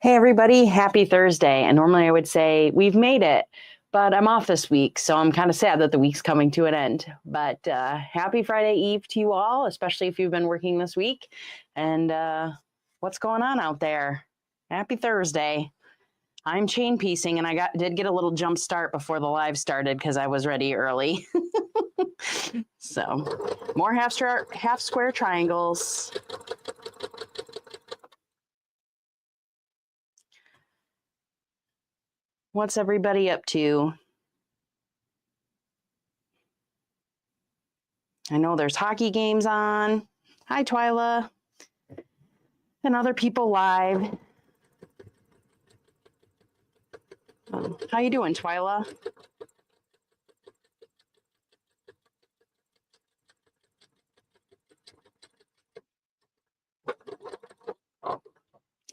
Hey, everybody, happy Thursday. And normally I would say we've made it, but I'm off this week. So I'm kind of sad that the week's coming to an end. But happy Friday Eve to you all, especially if you've been working this week. And what's going on out there? Happy Thursday. I'm chain piecing and I did get a little jump start before the live started because I was ready early. So more half square triangles. What's everybody up to? I know there's hockey games on. Hi, Twyla. And other people live. How you doing, Twyla?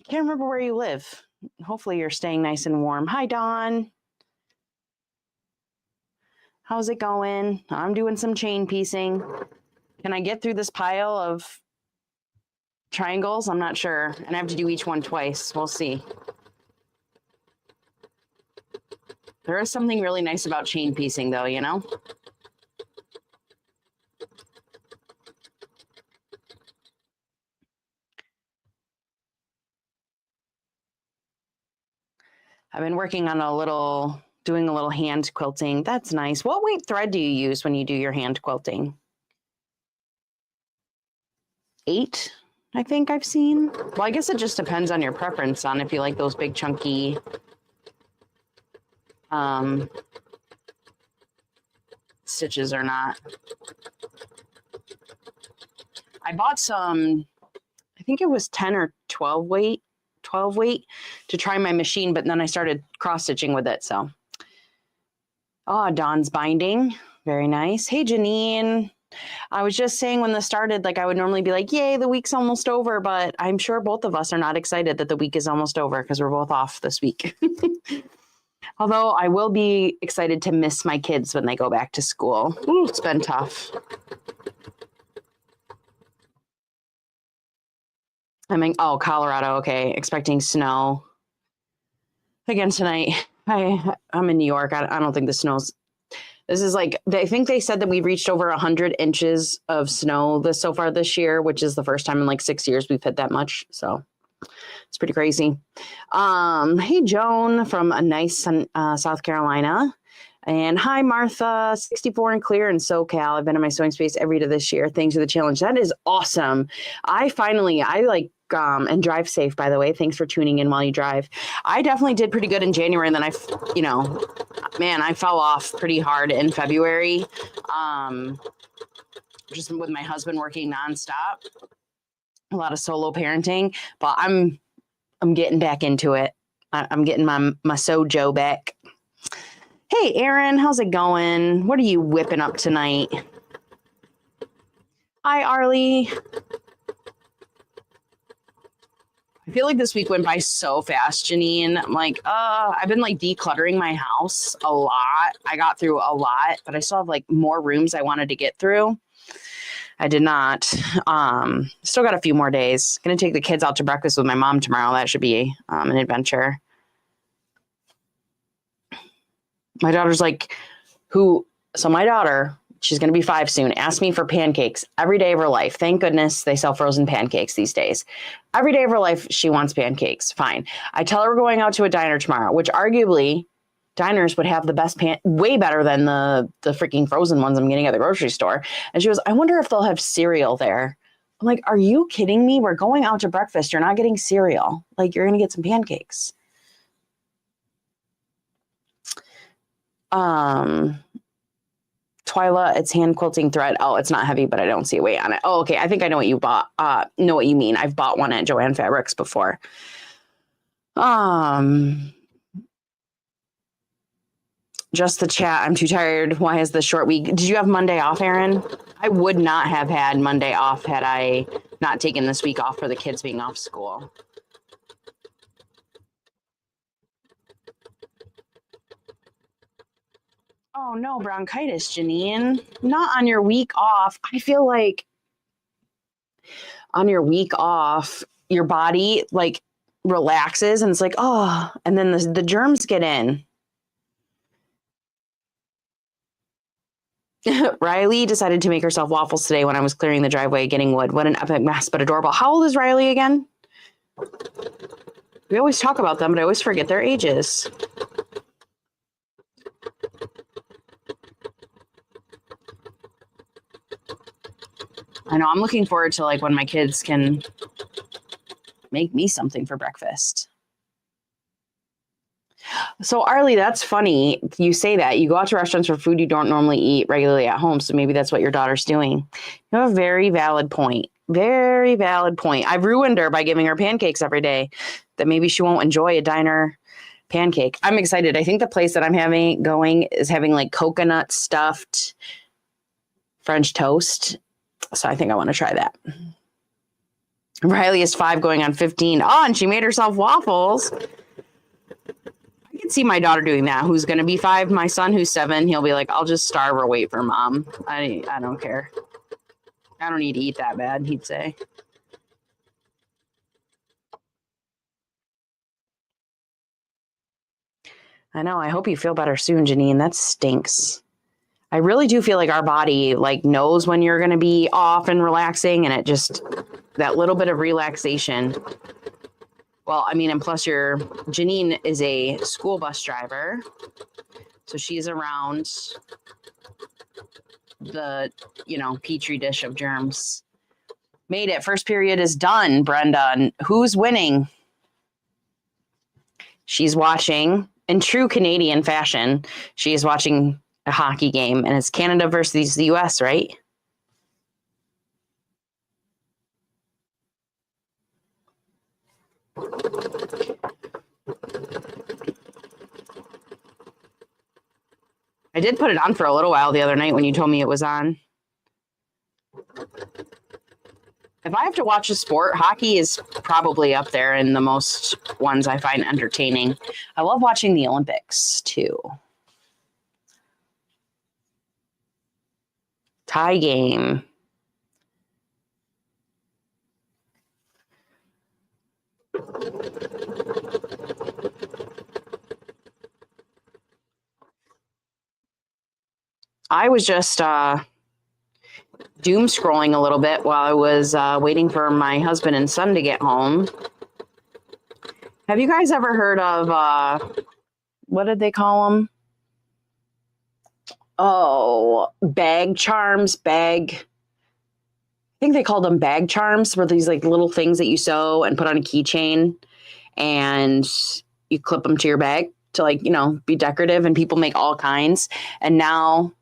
Can't remember where you live. Hopefully you're staying nice and warm. Hi, Dawn. How's it going? I'm doing some chain piecing. Can I get through this pile of triangles? I'm not sure. And I have to do each one twice. We'll see. There is something really nice about chain piecing, though, you know? I've been working on doing a little hand quilting. That's nice. What weight thread do you use when you do your hand quilting? 8, I think I've seen. Well, I guess it just depends on your preference on if you like those big chunky stitches or not. I bought some, I think it was 10 or 12 weight to try my machine, but then I started cross stitching with it. So, Dawn's binding. Very nice. Hey, Janine. I was just saying when this started, like I would normally be like, yay, the week's almost over, but I'm sure both of us are not excited that the week is almost over because we're both off this week. Although I will be excited to miss my kids when they go back to school. Ooh, it's been tough. Colorado. Okay. Expecting snow again tonight. I'm in New York. I don't think the snow's. This is like, I think they said that we reached over 100 inches of snow so far this year, which is the first time in like 6 years we've hit that much. So it's pretty crazy. Hey, Joan from a nice South Carolina. And hi, Martha, 64 and clear in SoCal. I've been in my sewing space every day this year. Thanks for the challenge. That is awesome. I and drive safe, by the way. Thanks for tuning in while you drive. I definitely did pretty good in January. And then I fell off pretty hard in February. Just with my husband working nonstop, a lot of solo parenting, but I'm getting back into it. I'm getting my sojo back. Hey, Aaron, how's it going? What are you whipping up tonight? Hi, Arlie. I feel like this week went by so fast, Janine. I'm like, I've been like decluttering my house a lot. I got through a lot, but I still have like more rooms I wanted to get through. I did not. Still got a few more days. Gonna take the kids out to breakfast with my mom tomorrow. That should be an adventure. My daughter's like, my daughter, she's going to be 5 soon, asked me for pancakes every day of her life. Thank goodness they sell frozen pancakes these days. Every day of her life, she wants pancakes. Fine. I tell her we're going out to a diner tomorrow, which arguably diners would have the best way better than the freaking frozen ones I'm getting at the grocery store. And she goes, I wonder if they'll have cereal there. I'm like, are you kidding me? We're going out to breakfast. You're not getting cereal. Like, you're going to get some pancakes. Twyla, it's hand quilting thread. Oh, it's not heavy, but I don't see a weight on it. Oh, okay. I think I know what you bought. Know what you mean. I've bought one at Joann Fabrics before. Just the chat. I'm too tired. Why is this short week? Did you have Monday off, Aaron? I would not have had Monday off had I not taken this week off for the kids being off school. Oh, no, bronchitis, Janine. Not on your week off. I feel like on your week off, your body, like, relaxes and it's like, oh, and then the germs get in. Riley decided to make herself waffles today when I was clearing the driveway, getting wood. What an epic mess, but adorable. How old is Riley again? We always talk about them, but I always forget their ages. I know, I'm looking forward to like when my kids can make me something for breakfast. So Arlie, that's funny. You say that. You go out to restaurants for food you don't normally eat regularly at home. So maybe that's what your daughter's doing. You have a very valid point. Very valid point. I've ruined her by giving her pancakes every day that maybe she won't enjoy a diner pancake. I'm excited. I think the place that I'm going is having like coconut stuffed French toast. So I think I want to try that. Riley is 5 going on 15. Oh, and she made herself waffles. I can see my daughter doing that. Who's going to be 5? My son, who's 7, he'll be like, I'll just starve or wait for mom. I don't care. I don't need to eat that bad, he'd say. I know. I hope you feel better soon, Janine. That stinks. I really do feel like our body like knows when you're going to be off and relaxing, and it just, that little bit of relaxation. Well, I mean, and plus Janine is a school bus driver. So she's around the, petri dish of germs. Made it. First period is done, Brenda. Who's winning? She's watching, in true Canadian fashion, she is watching a hockey game, and it's Canada versus the US, right? I did put it on for a little while the other night when you told me it was on. If I have to watch a sport, hockey is probably up there in the most ones I find entertaining. I love watching the Olympics, too. Tie game. I was just doom scrolling a little bit while I was waiting for my husband and son to get home. Have you guys ever heard of, what did they call them? Oh, bag charms, I think they called them bag charms, were these like little things that you sew and put on a keychain and you clip them to your bag to be decorative, and people make all kinds. And now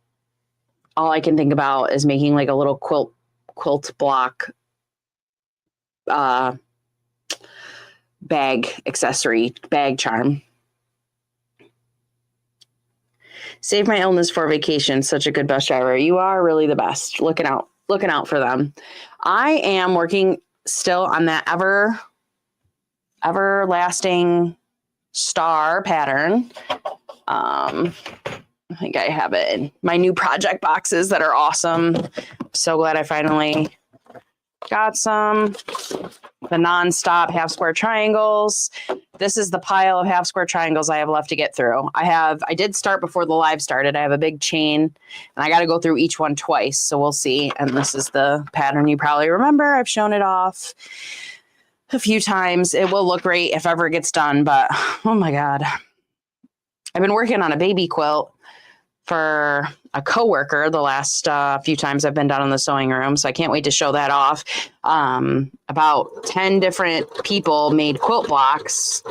all I can think about is making like a little quilt block bag accessory, bag charm. Save my illness for vacation. Such a good bus driver. You are really the best. Looking out for them. I am working still on that everlasting star pattern. I think I have it in my new project boxes that are awesome. I'm so glad I finally got some. The non-stop half square triangles. This is the pile of half square triangles I have left to get through. I did start before the live started. I have a big chain and I got to go through each one twice. So we'll see. And this is the pattern you probably remember. I've shown it off a few times. It will look great if ever it gets done, but oh my God. I've been working on a baby quilt for a coworker the last few times I've been down in the sewing room. So I can't wait to show that off. About 10 different people made quilt blocks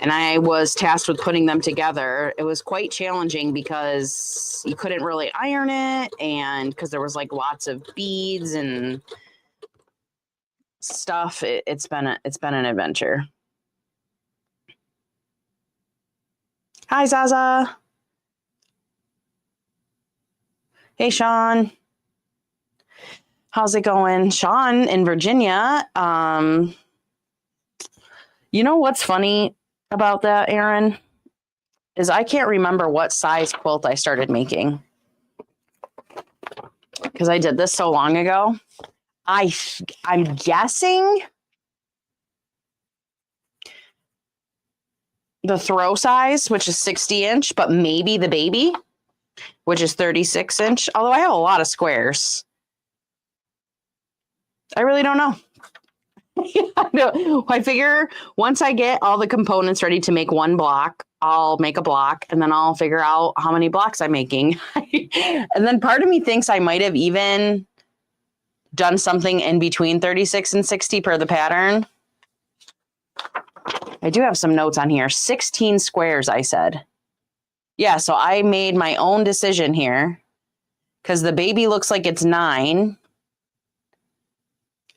and I was tasked with putting them together. It was quite challenging because you couldn't really iron it, and because there was like lots of beads and stuff. It's been an adventure. Hi, Zaza. Hey, Sean. How's it going? Sean in Virginia. You know what's funny about that, Aaron? Is I can't remember what size quilt I started making. Because I did this so long ago. I'm guessing the throw size, which is 60 inch, but maybe the baby, which is 36 inch. Although I have a lot of squares. I really don't know. I figure once I get all the components ready to make one block, I'll make a block and then I'll figure out how many blocks I'm making. And then part of me thinks I might have even done something in between 36 and 60 per the pattern. I do have some notes on here. 16 squares, I said. Yeah, so I made my own decision here because the baby looks like it's 9.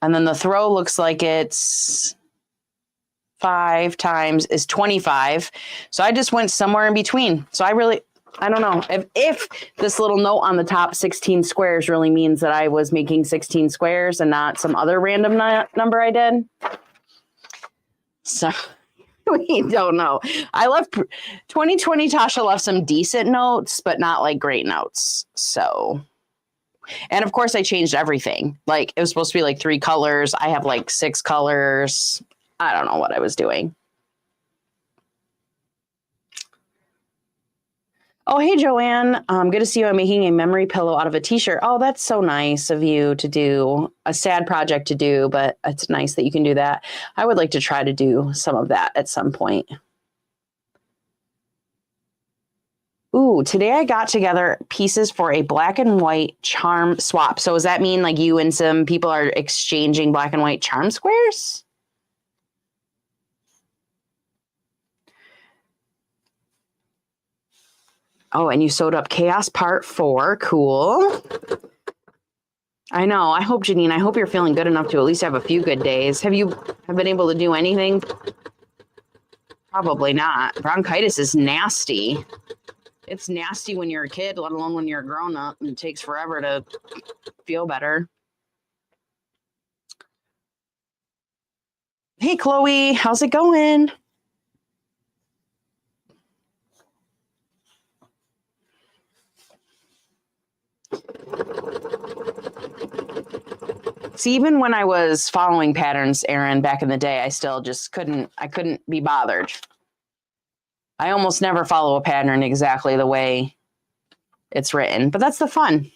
And then the throw looks like it's 5 times is 25. So I just went somewhere in between. So I don't know if this little note on the top 16 squares really means that I was making 16 squares and not some other random number I did. So we don't know. I left 2020. Tasha left some decent notes, but not like great notes. So, and of course I changed everything. Like it was supposed to be like 3 colors. I have like 6 colors. I don't know what I was doing. Oh, hey, Joanne. Good to see you. I'm making a memory pillow out of a t-shirt. Oh, that's so nice of you to do. A sad project to do, but it's nice that you can do that. I would like to try to do some of that at some point. Ooh, today I got together pieces for a black and white charm swap. So does that mean like you and some people are exchanging black and white charm squares? Oh, and you sewed up Chaos Part 4. Cool. I know. I hope, Janine, I hope you're feeling good enough to at least have a few good days. Have been able to do anything? Probably not. Bronchitis is nasty. It's nasty when you're a kid, let alone when you're a grown up, and it takes forever to feel better. Hey, Chloe, how's it going? See, even when I was following patterns, Erin, back in the day, I still just couldn't be bothered. I almost never follow a pattern exactly the way it's written, but that's the fun.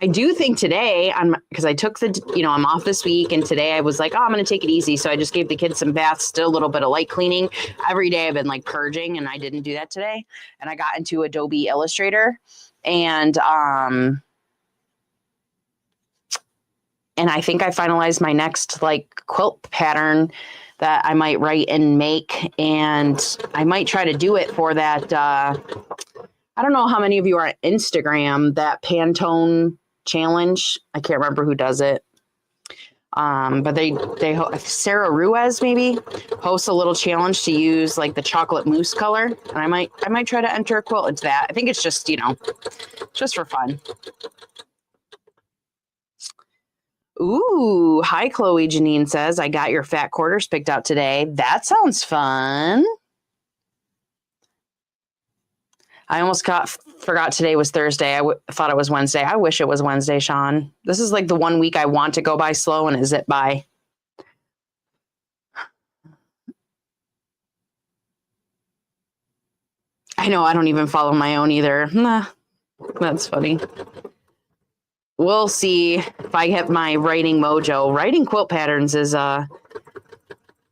I do think today, because I took I'm off this week, and today I was like, oh, I'm going to take it easy. So I just gave the kids some baths, still a little bit of light cleaning. Every day I've been like purging, and I didn't do that today. And I got into Adobe Illustrator, and I think I finalized my next like quilt pattern that I might write and make, and I might try to do it for that. I don't know how many of you are on Instagram, that Pantone challenge. I can't remember who does it. But they Sarah Ruiz maybe hosts a little challenge to use like the chocolate mousse color. And I might try to enter a quilt into that. I think it's just, just for fun. Ooh, hi, Chloe. Janine says, I got your fat quarters picked out today. That sounds fun. I almost forgot today was Thursday. I thought it was Wednesday. I wish it was Wednesday, Sean. This is like the one week I want to go by slow and is it by? I know, I don't even follow my own either. Nah, that's funny. We'll see if I get my writing mojo. Writing quilt patterns is,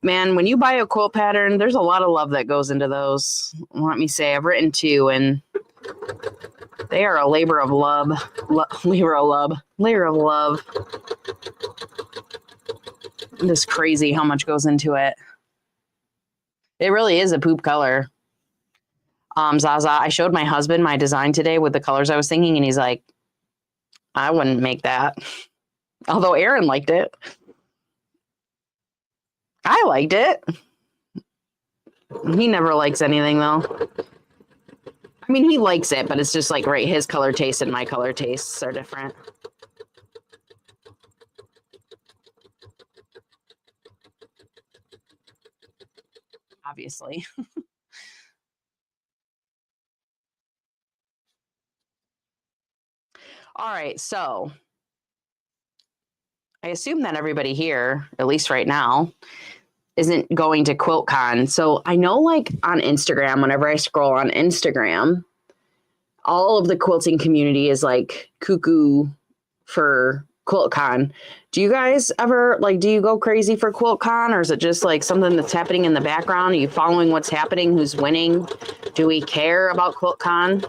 man, when you buy a quilt pattern, there's a lot of love that goes into those. Let me say, I've written 2 and they are a labor of love. Labor of love. It's crazy how much goes into it. It really is a poop color. Zaza, I showed my husband my design today with the colors I was thinking, and he's like, I wouldn't make that. Although Erin liked it. I liked it. He never likes anything, though. I mean, he likes it, but it's just like, right, his color taste and my color tastes are different. Obviously. All right, so I assume that everybody here, at least right now, isn't going to QuiltCon. So I know like on Instagram, whenever I scroll on Instagram, all of the quilting community is like cuckoo for QuiltCon. Do you guys ever do you go crazy for QuiltCon, or is it just like something that's happening in the background? Are you following what's happening? Who's winning? Do we care about QuiltCon?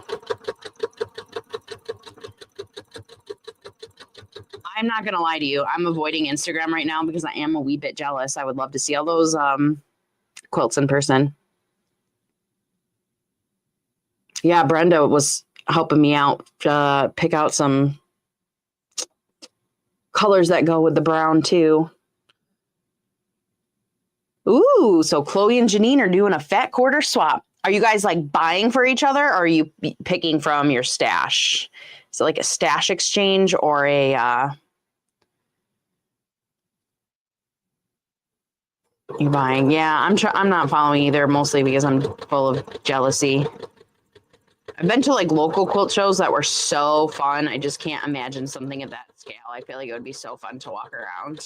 I'm not going to lie to you. I'm avoiding Instagram right now because I am a wee bit jealous. I would love to see all those quilts in person. Yeah, Brenda was helping me out pick out some colors that go with the brown too. Ooh, so Chloe and Janine are doing a fat quarter swap. Are you guys like buying for each other, or are you picking from your stash? Is it like a stash exchange or a you buying? Yeah, I'm not following either, mostly because I'm full of jealousy. I've been to like local quilt shows that were so fun. I just can't imagine something at that scale. I feel like it would be so fun to walk around.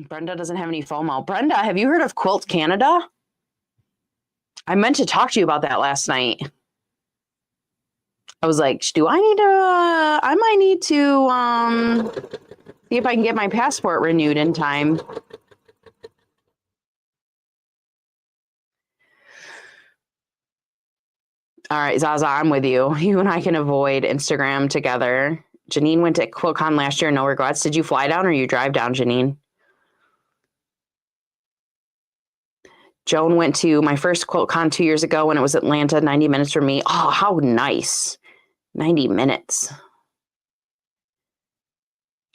Brenda doesn't have any FOMO. Brenda, have you heard of Quilt Canada? I meant to talk to you about that last night. I was like, I might need to see if I can get my passport renewed in time. All right, Zaza, I'm with you. You and I can avoid Instagram together. Janine went to QuiltCon last year. No regrets. Did you fly down or you drive down, Janine? Joan went to my first QuiltCon 2 years ago when it was Atlanta, 90 minutes from me. Oh, how nice. 90 minutes.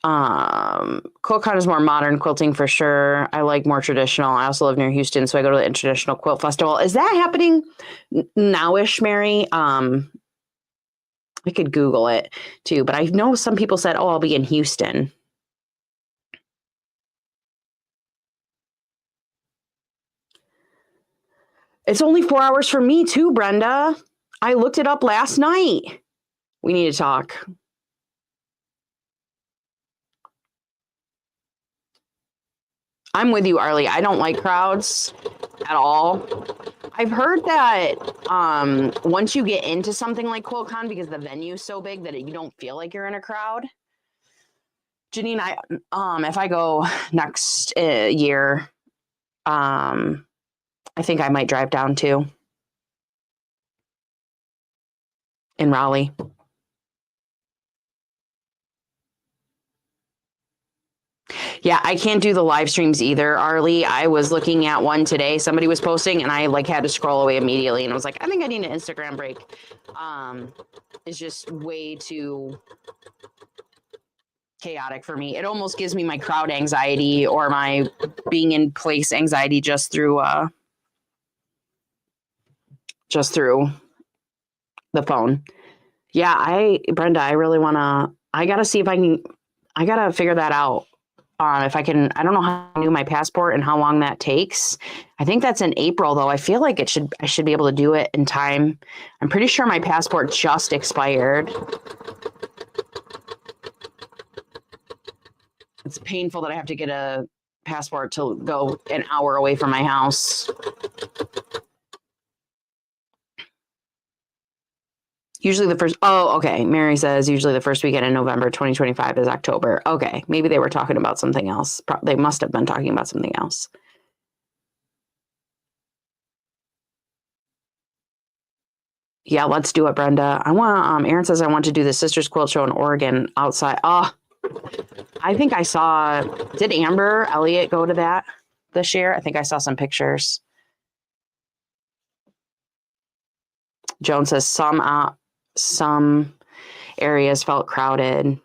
QuiltCon is more modern quilting for sure. I like more traditional. I also live near Houston, so I go to the International Quilt Festival. Is that happening nowish, Mary? I could Google it too, but I know some people said, "Oh, I'll be in Houston." It's only 4 hours for me too, Brenda. I looked it up last night. We need to talk. I'm with you, Arlie. I don't like crowds at all. I've heard that once you get into something like QuiltCon, because the venue's so big that you don't feel like you're in a crowd. Janine, if I go next year, I think I might drive down too in Raleigh. Yeah, I can't do the live streams either, Arlie. I was looking at one today. Somebody was posting, and I had to scroll away immediately. And I was like, I think I need an Instagram break. It's just way too chaotic for me. It almost gives me my crowd anxiety or my being in place anxiety just through the phone. Yeah, Brenda, I really I gotta see if I gotta figure that out. If I can, I don't know how to renew my passport and how long that takes. I think that's in April though. I feel like I should be able to do it in time. I'm pretty sure my passport just expired. It's painful that I have to get a passport to go an hour away from my house. Usually the first, okay. Mary says usually the first weekend in November 2025 is October. Okay, maybe they were talking about something else. They must have been talking about something else. Yeah, let's do it, Brenda. I want, Aaron says I want to do the Sisters Quilt Show in Oregon outside. I think I saw, did Amber Elliott go to that this year? I think I saw some pictures. Joan says some areas felt crowded.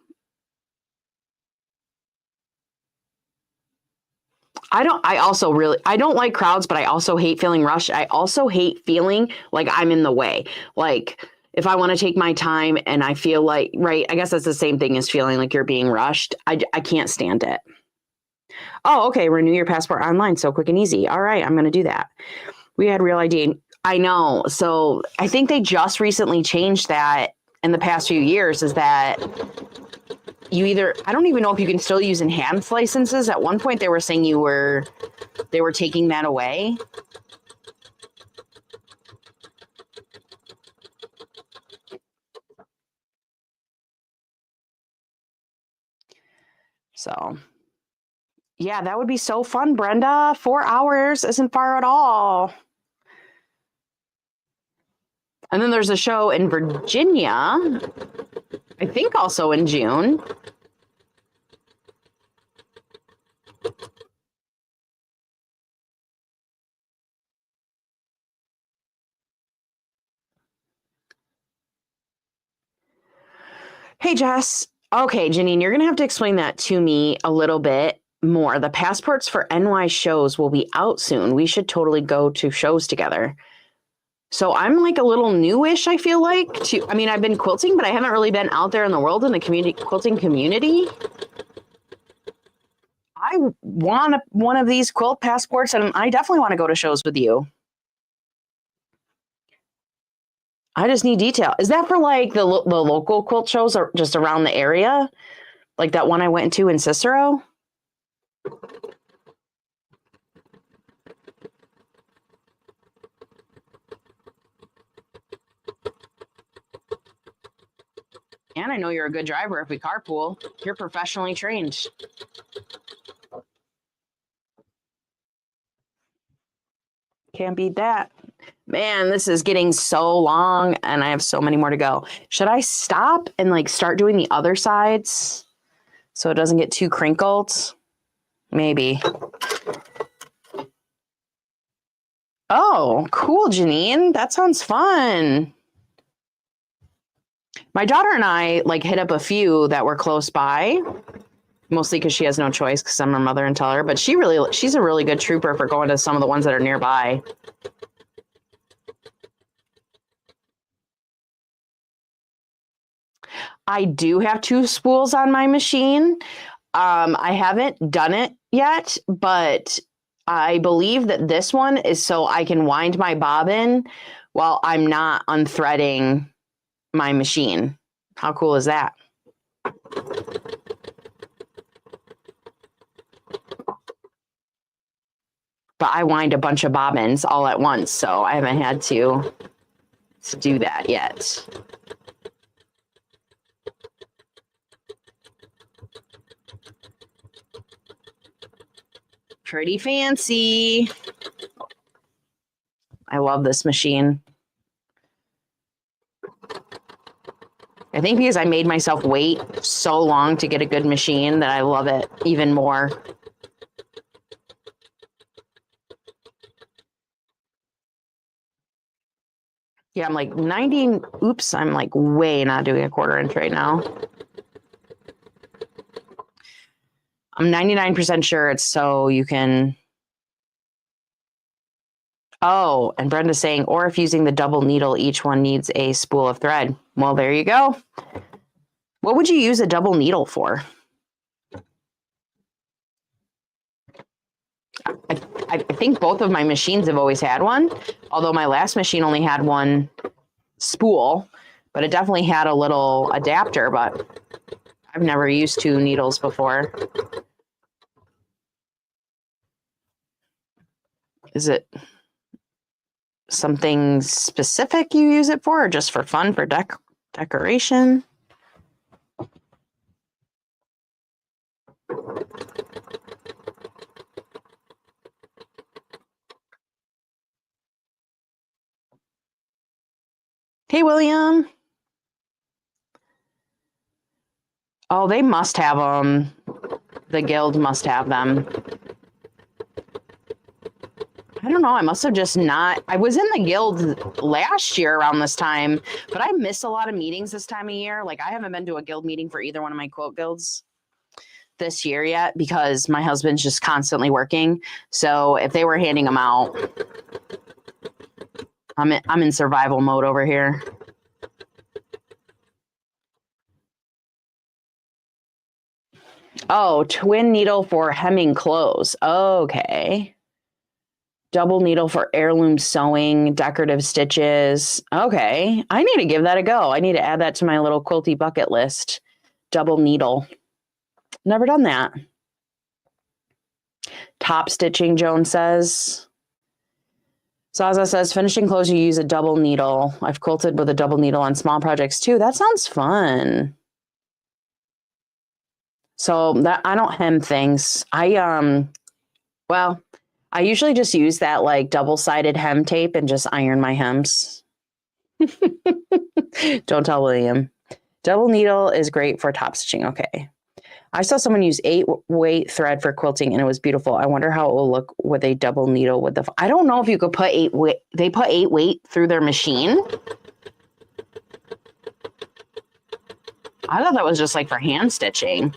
I don't like crowds, but I also hate feeling rushed. I also hate feeling like I'm in the way. Like if I want to take my time and I feel like, right, I guess that's the same thing as feeling like you're being rushed. I can't stand it. Oh, okay. Renew your passport online. So quick and easy. All right. I'm going to do that. We had Real ID. I know. So I think they just recently changed that in the past few years, is that you either, I don't even know if you can still use enhanced licenses. At one point they were saying they were taking that away. So yeah, that would be so fun, Brenda. 4 hours isn't far at all. And then there's a show in Virginia, I think also in June. Hey, Jess. Okay, Janine, you're going to have to explain that to me a little bit more. The passports for NY shows will be out soon. We should totally go to shows together. So I'm like a little newish, I feel like. I mean, I've been quilting, but I haven't really been out there in the world in the quilting community. I want one of these quilt passports, and I definitely want to go to shows with you. I just need detail. Is that for like the local quilt shows or just around the area? Like that one I went to in Cicero? And I know you're a good driver if we carpool. You're professionally trained. Can't beat that. Man, this is getting so long and I have so many more to go. Should I stop and like start doing the other sides so it doesn't get too crinkled? Maybe. Oh, cool, Janine. That sounds fun. My daughter and I like hit up a few that were close by, mostly because she has no choice because I'm her mother and tell her, but she's a really good trooper for going to some of the ones that are nearby. I do have 2 spools on my machine. I haven't done it yet, but I believe that this one is so I can wind my bobbin while I'm not unthreading my machine. How cool is that? But I wind a bunch of bobbins all at once, so I haven't had to do that yet. Pretty fancy. I love this machine. I think because I made myself wait so long to get a good machine that I love it even more. Yeah, I'm like 90. Oops, I'm like way not doing a 1/4 inch right now. I'm 99% sure it's so you can. Oh, and Brenda's saying, or if using the double needle, each one needs a spool of thread. Well, there you go. What would you use a double needle for? I think both of my machines have always had one, although my last machine only had one spool, but it definitely had a little adapter, but I've never used 2 needles before. Is it something specific you use it for, or just for fun, for decoration? Hey, William. Oh, they must have them. The guild must have them. I don't know. I must have just not. I was in the guild last year around this time, but I miss a lot of meetings this time of year. Like I haven't been to a guild meeting for either one of my quilt guilds this year yet because my husband's just constantly working. So if they were handing them out, I'm in survival mode over here. Oh, twin needle for hemming clothes. Okay. Double needle for heirloom sewing, decorative stitches. Okay. I need to give that a go. I need to add that to my little quilty bucket list. Double needle. Never done that. Top stitching, Joan says. Zaza says, finishing clothes, you use a double needle. I've quilted with a double needle on small projects too. That sounds fun. So that I don't hem things. Well, I usually just use that like double-sided hem tape and just iron my hems. Don't tell William. Double needle is great for top stitching. Okay. I saw someone use 8-weight thread for quilting and it was beautiful. I wonder how it will look with a double needle with the, I don't know if you could put 8-weight, they put 8-weight through their machine. I thought that was just like for hand stitching.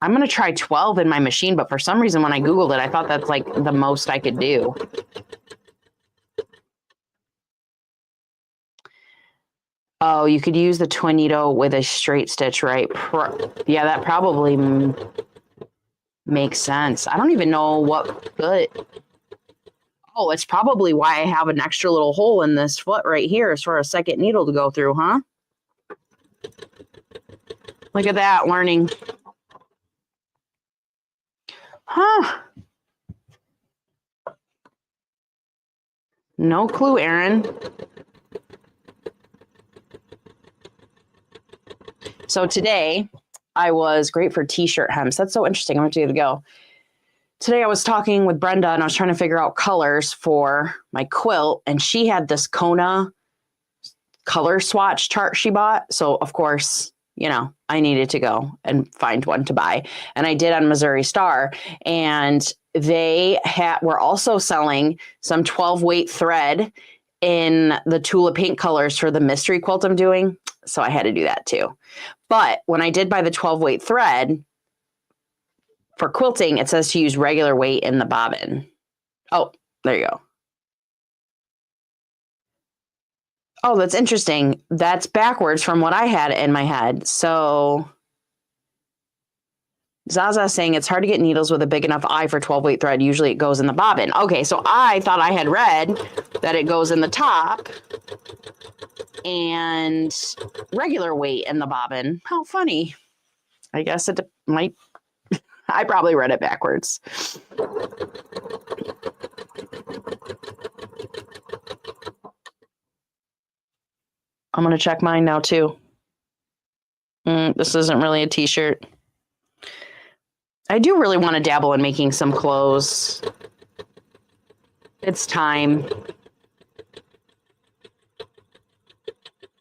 I'm going to try 12 in my machine, but for some reason when I Googled it, I thought that's like the most I could do. Oh, you could use the twin needle with a straight stitch, right? Yeah, that probably makes sense. I don't even know what foot. Oh, it's probably why I have an extra little hole in this foot right here is for a second needle to go through, huh? Look at that, learning. Huh. No clue, Erin. So today I was great for t-shirt hems. That's so interesting. I'm going to give it a go. Today I was talking with Brenda and I was trying to figure out colors for my quilt. And she had this Kona color swatch chart she bought. So of course, you know, I needed to go and find one to buy. And I did on Missouri Star. And they were also selling some 12-weight thread in the Tula Pink colors for the mystery quilt I'm doing. So I had to do that too. But when I did buy the 12-weight thread for quilting, it says to use regular weight in the bobbin. Oh, there you go. Oh, that's interesting. That's backwards from what I had in my head. So Zaza saying it's hard to get needles with a big enough eye for 12-weight thread. Usually it goes in the bobbin. Okay, so I thought I had read that it goes in the top and regular weight in the bobbin. How funny. I guess it might. I probably read it backwards. I'm going to check mine now too. This isn't really a t-shirt. I do really want to dabble in making some clothes. It's time.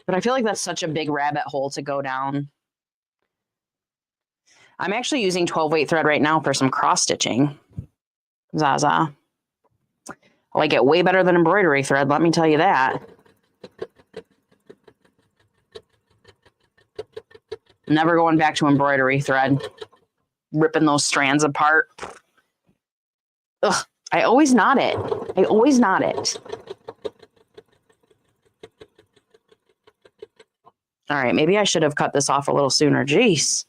But I feel like that's such a big rabbit hole to go down. I'm actually using 12-weight thread right now for some cross stitching. Zaza. I like it way better than embroidery thread, let me tell you that. Never going back to embroidery thread. Ripping those strands apart. Ugh, I always knot it. I always knot it. All right, maybe I should have cut this off a little sooner. Jeez.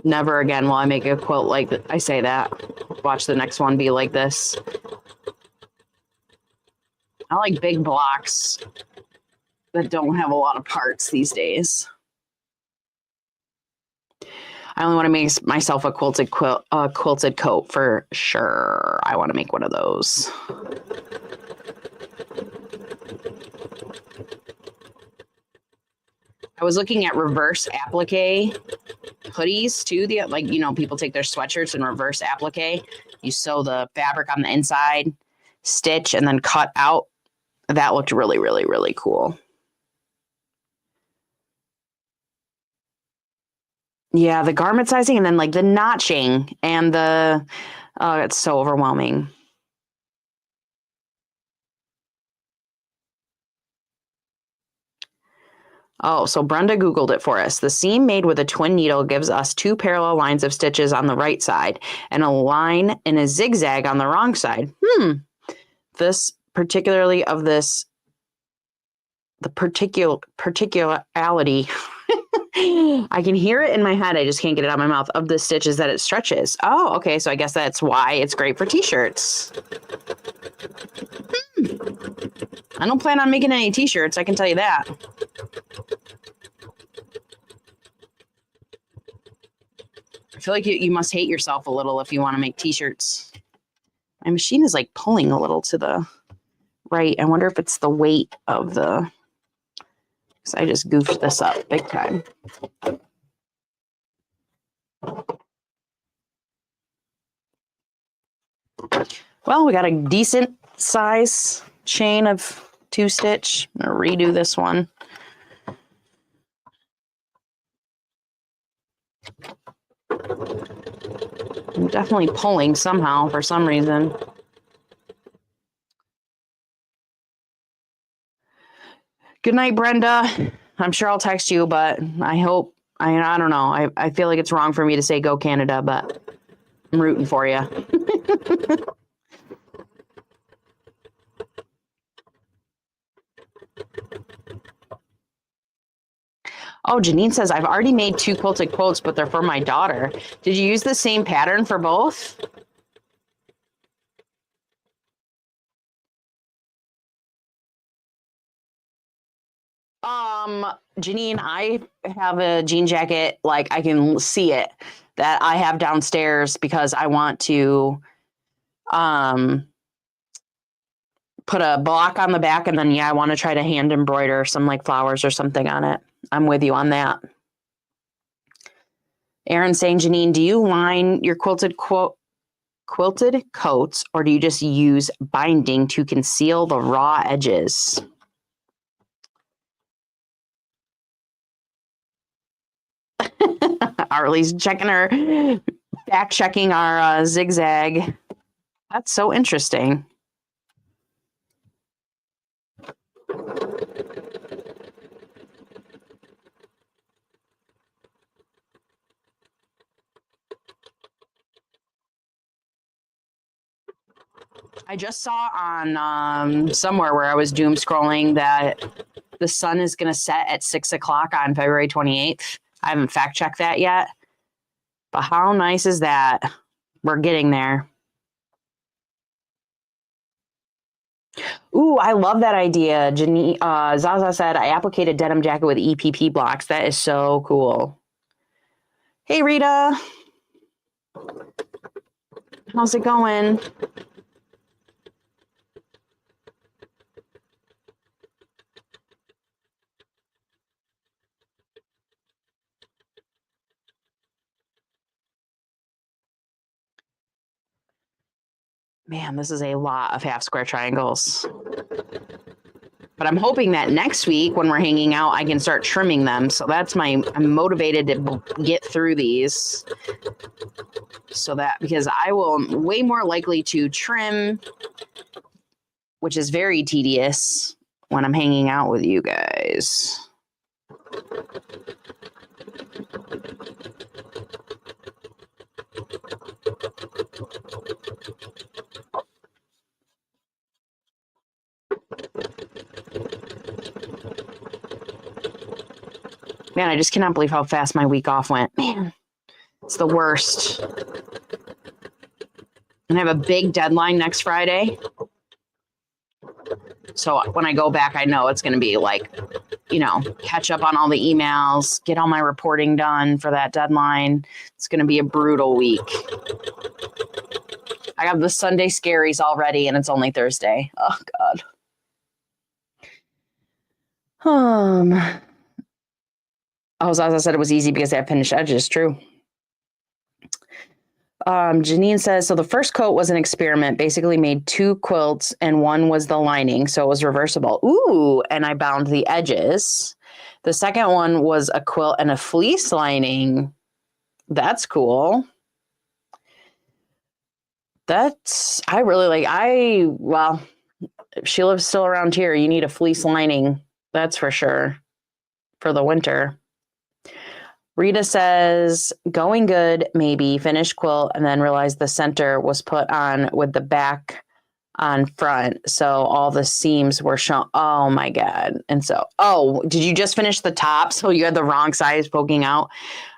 Never again will I make a quilt like that. I say that. Watch the next one be like this. I like big blocks that don't have a lot of parts these days. I only want to make myself a quilted coat for sure. I want to make one of those. I was looking at reverse applique hoodies too. Like, you know, people take their sweatshirts and reverse applique. You sew the fabric on the inside, stitch, and then cut out. That looked really, really, really cool. Yeah, the garment sizing and then like the notching and the, oh, it's so overwhelming. Oh, so Brenda Googled it for us. The seam made with a twin needle gives us 2 parallel lines of stitches on the right side and a line in a zigzag on the wrong side. This particularly of this, the particularity, I can hear it in my head. I just can't get it out of my mouth of the stitches that it stretches. Oh, okay. So I guess that's why it's great for t-shirts. I don't plan on making any t-shirts, I can tell you that. I feel like you must hate yourself a little if you want to make t-shirts. My machine is like pulling a little to the right. I wonder if it's the weight of the... Because I just goofed this up big time. Well, we got a decent size chain of 2-stitch. I'm going to redo this one. I'm definitely pulling somehow for some reason. Good night, Brenda. I'm sure I'll text you, but I hope, I don't know. I feel like it's wrong for me to say go Canada, but I'm rooting for you. Oh, Janine says, I've already made 2 quilted quotes, but they're for my daughter. Did you use the same pattern for both? Janine, I have a jean jacket, like I can see it, that I have downstairs because I want to put a block on the back, and then I want to try to hand embroider some like flowers or something on it. I'm with you on that. Aaron saying, Janine, do you line your quilted coats, or do you just use binding to conceal the raw edges? Arlie's fact checking our zigzag. That's so interesting. I just saw on somewhere where I was doom scrolling that the sun is going to set at 6 o'clock on February 28th. I haven't fact checked that yet, but how nice is that? We're getting there. Ooh, I love that idea. Zaza said, I appliqued a denim jacket with EPP blocks. That is so cool. Hey, Rita. How's it going? Man, this is a lot of half square triangles. But I'm hoping that next week when we're hanging out, I can start trimming them. So I'm motivated to get through these. So that, because I will way more likely to trim, which is very tedious when I'm hanging out with you guys. Man, I just cannot believe how fast my week off went. Man, it's the worst. And I have a big deadline next Friday. So when I go back, I know it's going to be like, catch up on all the emails, get all my reporting done for that deadline. It's going to be a brutal week. I have the Sunday scaries already, and it's only Thursday. Oh, God. As I said, it was easy because I have finished edges. True. Janine says, so the first coat was an experiment, basically made 2 quilts and one was the lining. So it was reversible. Ooh, and I bound the edges. The second one was a quilt and a fleece lining. That's cool. I really like, well, if she lives still around here, you need a fleece lining. That's for sure. For the winter. Rita says, going good, maybe, finished quilt, and then realized the center was put on with the back on front. So all the seams were shown. Oh, my God. And so, did you just finish the top? So you had the wrong size poking out?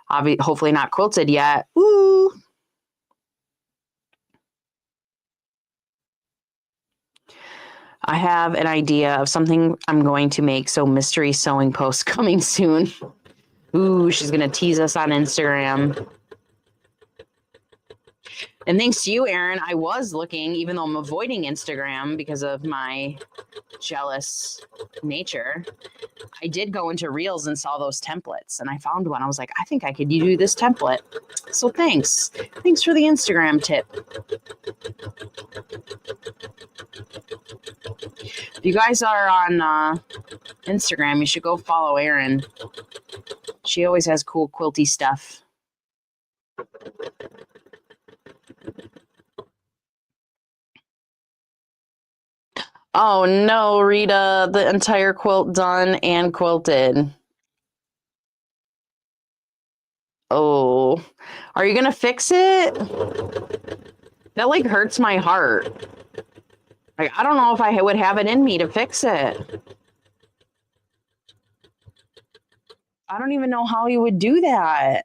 Hopefully not quilted yet. Ooh. I have an idea of something I'm going to make. So mystery sewing post coming soon. Ooh, she's going to tease us on Instagram. And thanks to you, Erin, I was looking, even though I'm avoiding Instagram because of my jealous nature, I did go into Reels and saw those templates, and I found one. I was like, I think I could do this template. So thanks. Thanks for the Instagram tip. If you guys are on Instagram, you should go follow Erin. She always has cool quilty stuff. Oh no, Rita, the entire quilt done and quilted. Oh, are you gonna fix it? That like hurts my heart. Like, I don't know if I would have it in me to fix it. I don't even know how you would do that.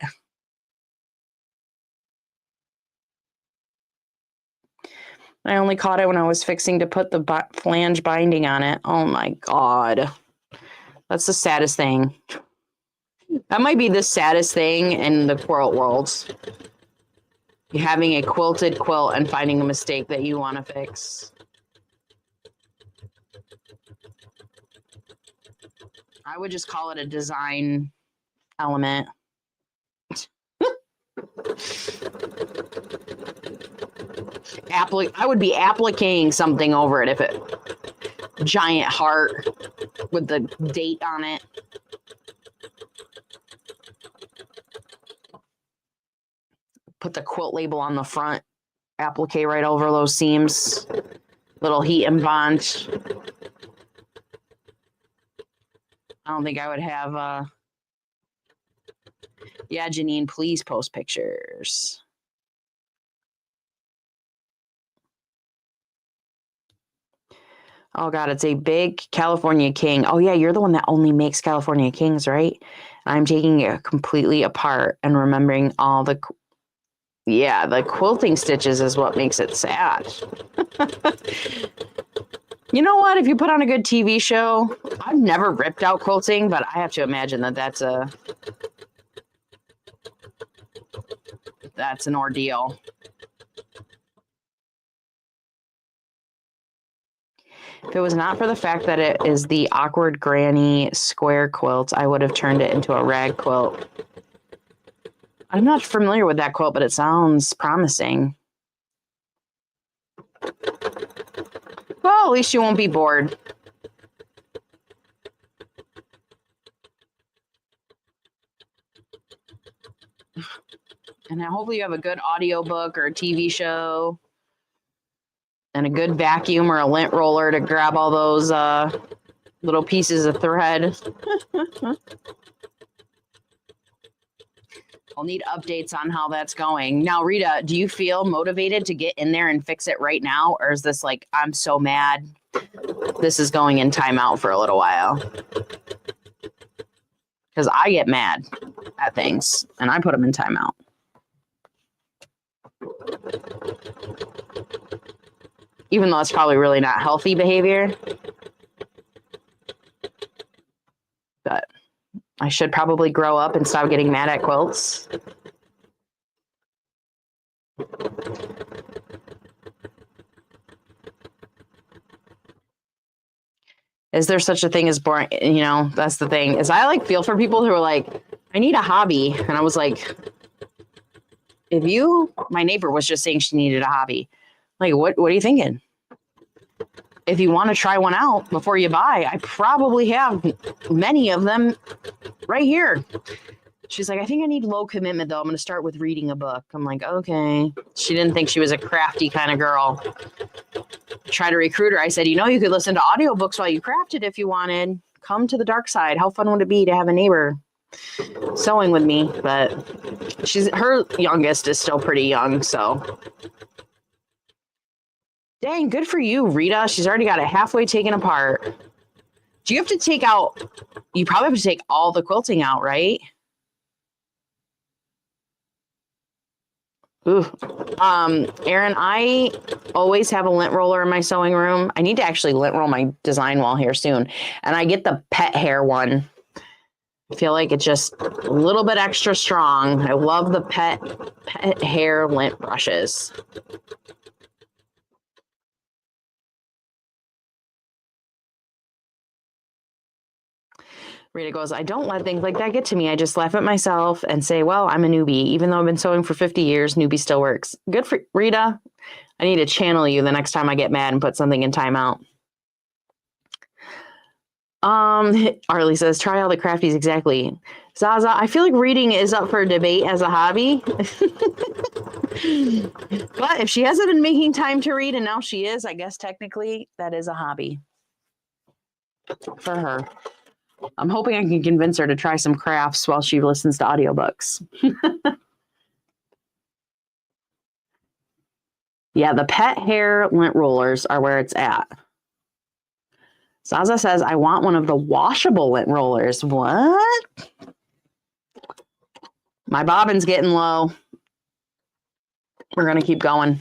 I only caught it when I was fixing to put the flange binding on it. Oh my God. That's the saddest thing. That might be the saddest thing in the quilt world. Having a quilted quilt and finding a mistake that you want to fix. I would just call it a design element. I would be appliquing something over it if it giant heart with the date on it. Put the quilt label on the front, applique right over those seams. Little heat and bond. I don't think I would have yeah, Janine, please post pictures. Oh God, it's a big California King. Oh yeah, you're the one that only makes California Kings, right? I'm taking it completely apart and remembering all the, yeah, the quilting stitches is what makes it sad. You know what? If you put on a good TV show, I've never ripped out quilting, but I have to imagine that that's an ordeal. If it was not for the fact that it is the awkward granny square quilt, I would have turned it into a rag quilt. I'm not familiar with that quilt, but it sounds promising. Well, at least you won't be bored. And hopefully you have a good audiobook or a TV show and a good vacuum or a lint roller to grab all those little pieces of thread. I'll need updates on how that's going. Now, Rita, do you feel motivated to get in there and fix it right now? Or is this like, I'm so mad, this is going in timeout for a little while? Because I get mad at things and I put them in timeout. Even though it's probably really not healthy behavior. But I should probably grow up and stop getting mad at quilts. Is there such a thing as boring? You know, that's the thing. Is I like feel for people who are like, I need a hobby. And I was like, my neighbor was just saying she needed a hobby. Like, what are you thinking? If you want to try one out before you buy, I probably have many of them right here. She's like, I think I need low commitment though. I'm going to start with reading a book. I'm like, okay. She didn't think she was a crafty kind of girl. Try to recruit her. I said, you could listen to audiobooks while you crafted if you wanted. Come to the dark side. How fun would it be to have a neighbor sewing with me? But her youngest is still pretty young, so. Dang, good for you, Rita. She's already got it halfway taken apart. Do you have to take out, you probably have to take all the quilting out, right? Ooh. Aaron, I always have a lint roller in my sewing room. I need to actually lint roll my design wall here soon. And I get the pet hair one. I feel like it's just a little bit extra strong. I love the pet hair lint brushes. Rita goes, I don't let things like that get to me. I just laugh at myself and say, well, I'm a newbie. Even though I've been sewing for 50 years, newbie still works. Good for Rita. I need to channel you the next time I get mad and put something in timeout. Arlie says, try all the crafties exactly. Zaza, I feel like reading is up for debate as a hobby. But if she hasn't been making time to read and now she is, I guess technically that is a hobby for her. I'm hoping I can convince her to try some crafts while she listens to audiobooks. Yeah, the pet hair lint rollers are where it's at. Zaza says, I want one of the washable lint rollers. What? My bobbin's getting low. We're going to keep going.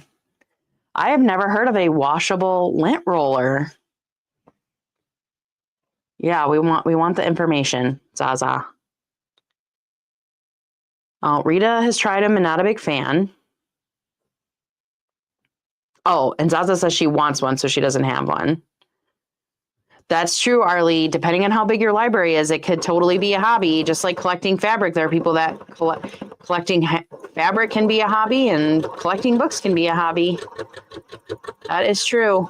I have never heard of a washable lint roller. Yeah, we want the information, Zaza. Oh, Rita has tried them and not a big fan. Oh, and Zaza says she wants one, so she doesn't have one. That's true, Arlie. Depending on how big your library is, it could totally be a hobby. Just like collecting fabric, there are people that collecting fabric can be a hobby, and collecting books can be a hobby. That is true.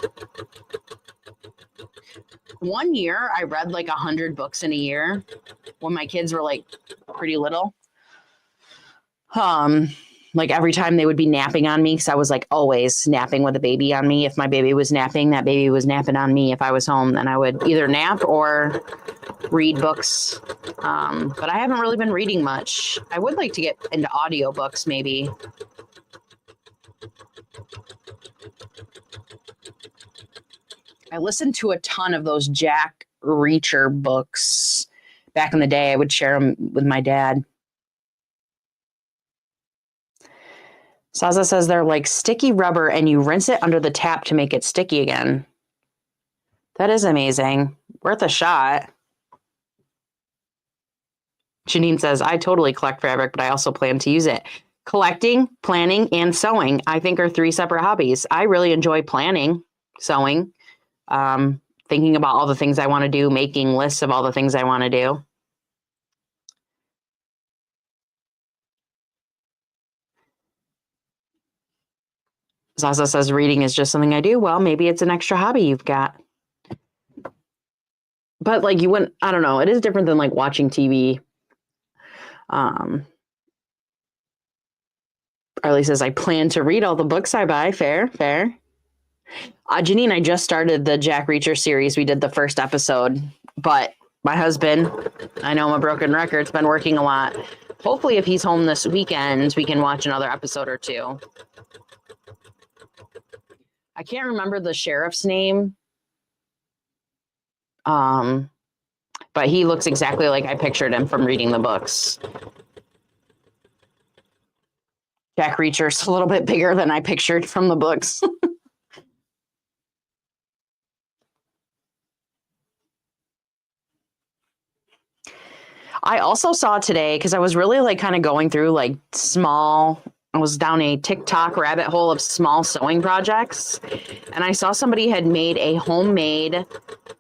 One year, I read like 100 books in a year when my kids were like pretty little. Like every time they would be napping on me, because I was like always napping with a baby on me. If my baby was napping, that baby was napping on me. If I was home, then I would either nap or read books. But I haven't really been reading much. I would like to get into audiobooks maybe. I listened to a ton of those Jack Reacher books back in the day. I would share them with my dad. Saza says they're like sticky rubber and you rinse it under the tap to make it sticky again. That is amazing. Worth a shot. Janine says, I totally collect fabric, but I also plan to use it. Collecting, planning, and sewing, I think, are 3 separate hobbies. I really enjoy planning, sewing, thinking about all the things I want to do, making lists of all the things I want to do. Zaza says reading is just something I do. Well, maybe it's an extra hobby you've got. But like you wouldn't, I don't know. It is different than like watching TV. Arlie says, I plan to read all the books I buy. Fair. Janine, I just started the Jack Reacher series. We did the first episode, but my husband, I know I'm a broken record, has been working a lot. Hopefully if he's home this weekend, we can watch another episode or 2. I can't remember the sheriff's name. But he looks exactly like I pictured him from reading the books. Jack Reacher's a little bit bigger than I pictured from the books. I also saw today, because I was really like kind of going through like I was down a TikTok rabbit hole of small sewing projects. And I saw somebody had made a homemade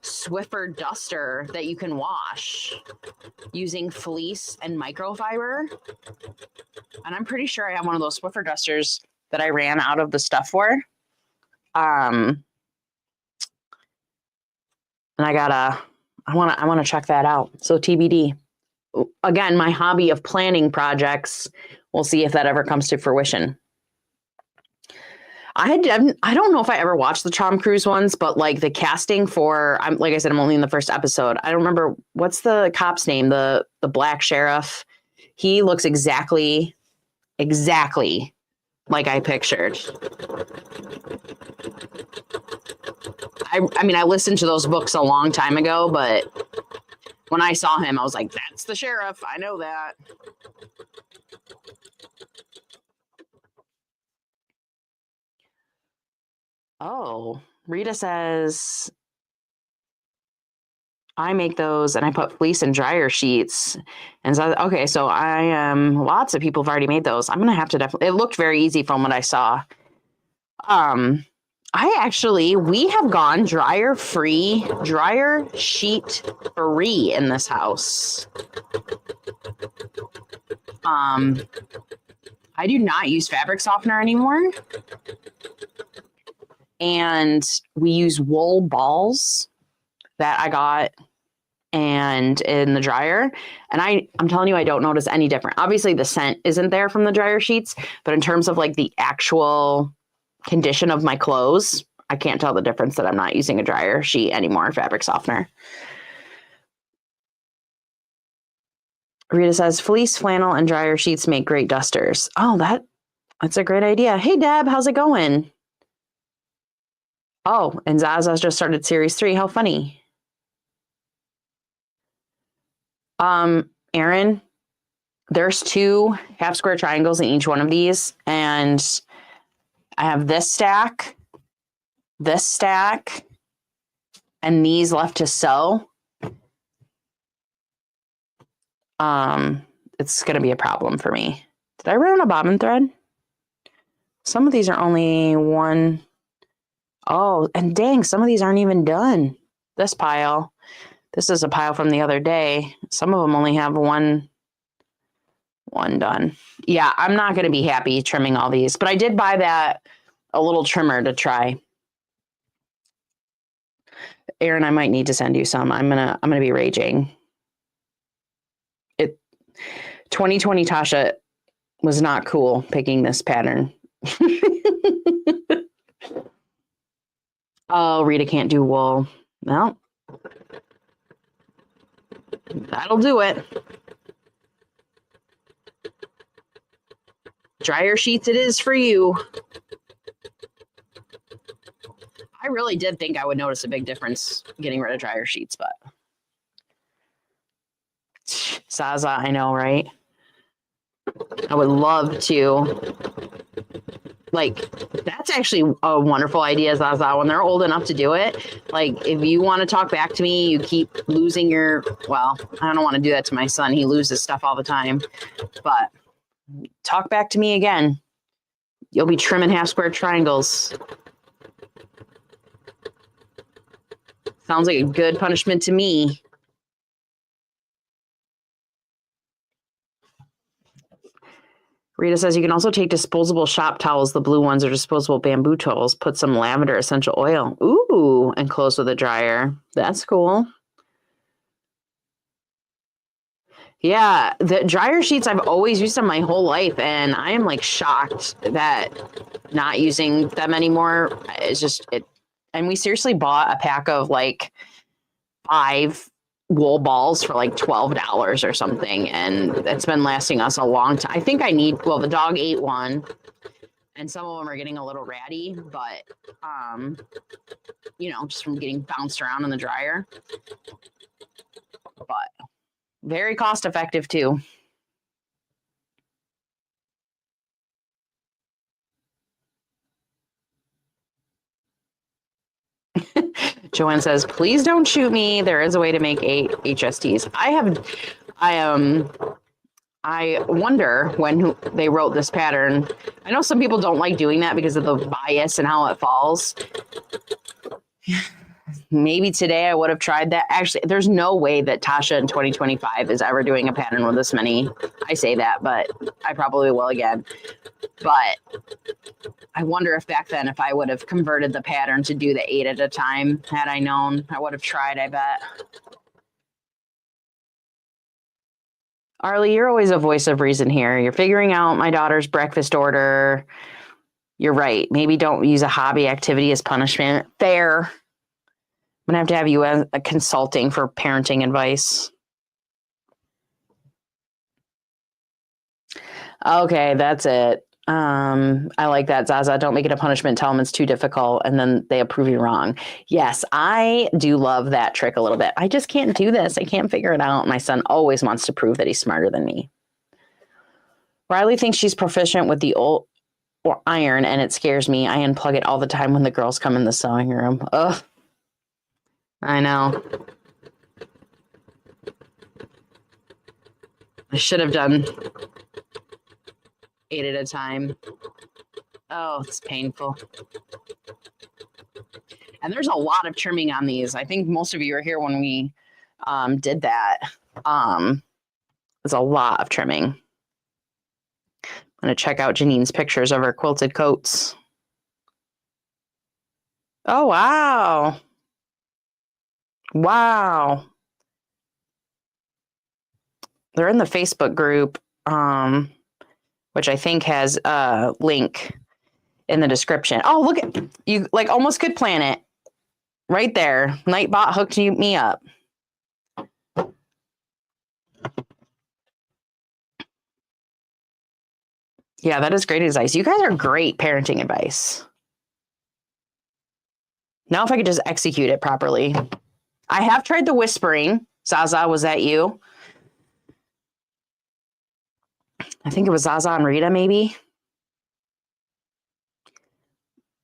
Swiffer duster that you can wash using fleece and microfiber. And I'm pretty sure I have one of those Swiffer dusters that I ran out of the stuff for. And I want to check that out. So TBD. Again, my hobby of planning projects. We'll see if that ever comes to fruition. I don't know if I ever watched the Tom Cruise ones, but like the casting for, like I said, I'm only in the first episode. I don't remember what's the cop's name, the black sheriff. He looks exactly like I pictured. I mean, I listened to those books a long time ago, but when I saw him, I was like, that's the sheriff. I know that. Oh, Rita says I make those and I put fleece and dryer sheets. And so, okay, so lots of people have already made those. I'm going to have to definitely, it looked very easy from what I saw. We have gone dryer sheet free in this house. I do not use fabric softener anymore. And we use wool balls that I got and in the dryer. And I'm telling you, I don't notice any different. Obviously the scent isn't there from the dryer sheets, but in terms of like the actual condition of my clothes, I can't tell the difference that I'm not using a dryer sheet anymore, fabric softener. Rita says fleece, flannel, and dryer sheets make great dusters. Oh, that's a great idea. Hey, Deb, how's it going? Oh, and Zaza's just started series 3. How funny. Aaron, there's 2 half square triangles in each one of these. And I have this stack, and these left to sew. It's going to be a problem for me. Did I run on a bobbin thread? Some of these are only 1. Oh, and dang, some of these aren't even done. This pile. This is a pile from the other day. Some of them only have one done. Yeah, I'm not going to be happy trimming all these, but I did buy a little trimmer to try. Aaron, I might need to send you some. I'm gonna be raging. 2020 Tasha was not cool picking this pattern. Oh, Rita can't do wool. Well, that'll do it. Dryer sheets it is for you. I really did think I would notice a big difference getting rid of dryer sheets, but Zaza, I know, right? I would love to. Like, that's actually a wonderful idea, Zaza. When they're old enough to do it, like, if you want to talk back to me, you keep losing well, I don't want to do that to my son. He loses stuff all the time. But talk back to me again. You'll be trimming half square triangles. Sounds like a good punishment to me. Rita says you can also take disposable shop towels, the blue ones, or disposable bamboo towels, put some lavender essential oil. Ooh, and close with a dryer. That's cool. Yeah, the dryer sheets, I've always used them my whole life, and I am like shocked that not using them anymore is just it. And we seriously bought a pack of like 5 wool balls for like $12 or something, and it's been lasting us a long time. I think the dog ate one, and some of them are getting a little ratty, but just from getting bounced around in the dryer. But very cost effective too. Joanne says, please don't shoot me. There is a way to make HSTs. I wonder when they wrote this pattern. I know some people don't like doing that because of the bias and how it falls. Maybe today I would have tried that. Actually, there's no way that Tasha in 2025 is ever doing a pattern with this many. I say that, but I probably will again. But I wonder if back then, if I would have converted the pattern to do the 8 at a time, had I known, I would have tried, I bet. Arlie, you're always a voice of reason here. You're figuring out my daughter's breakfast order. You're right. Maybe don't use a hobby activity as punishment. Fair. I'm going to have you as a consulting for parenting advice. Okay, that's it. I like that, Zaza. Don't make it a punishment. Tell them it's too difficult, and then they approve you wrong. Yes, I do love that trick a little bit. I just can't do this. I can't figure it out. My son always wants to prove that he's smarter than me. Riley thinks she's proficient with the or iron, and it scares me. I unplug it all the time when the girls come in the sewing room. Ugh. I know. I should have done 8 at a time. Oh, it's painful. And there's a lot of trimming on these. I think most of you are here when we did that. There's a lot of trimming. I'm going to check out Janine's pictures of her quilted coats. Oh, wow. Wow. They're in the Facebook group, which I think has a link in the description. Oh, look at you, like almost could plan it right there. Nightbot hooked me up. Yeah, that is great advice. You guys are great parenting advice. Now, if I could just execute it properly. I have tried the whispering. Zaza, was that you? I think it was Zaza and Rita, maybe.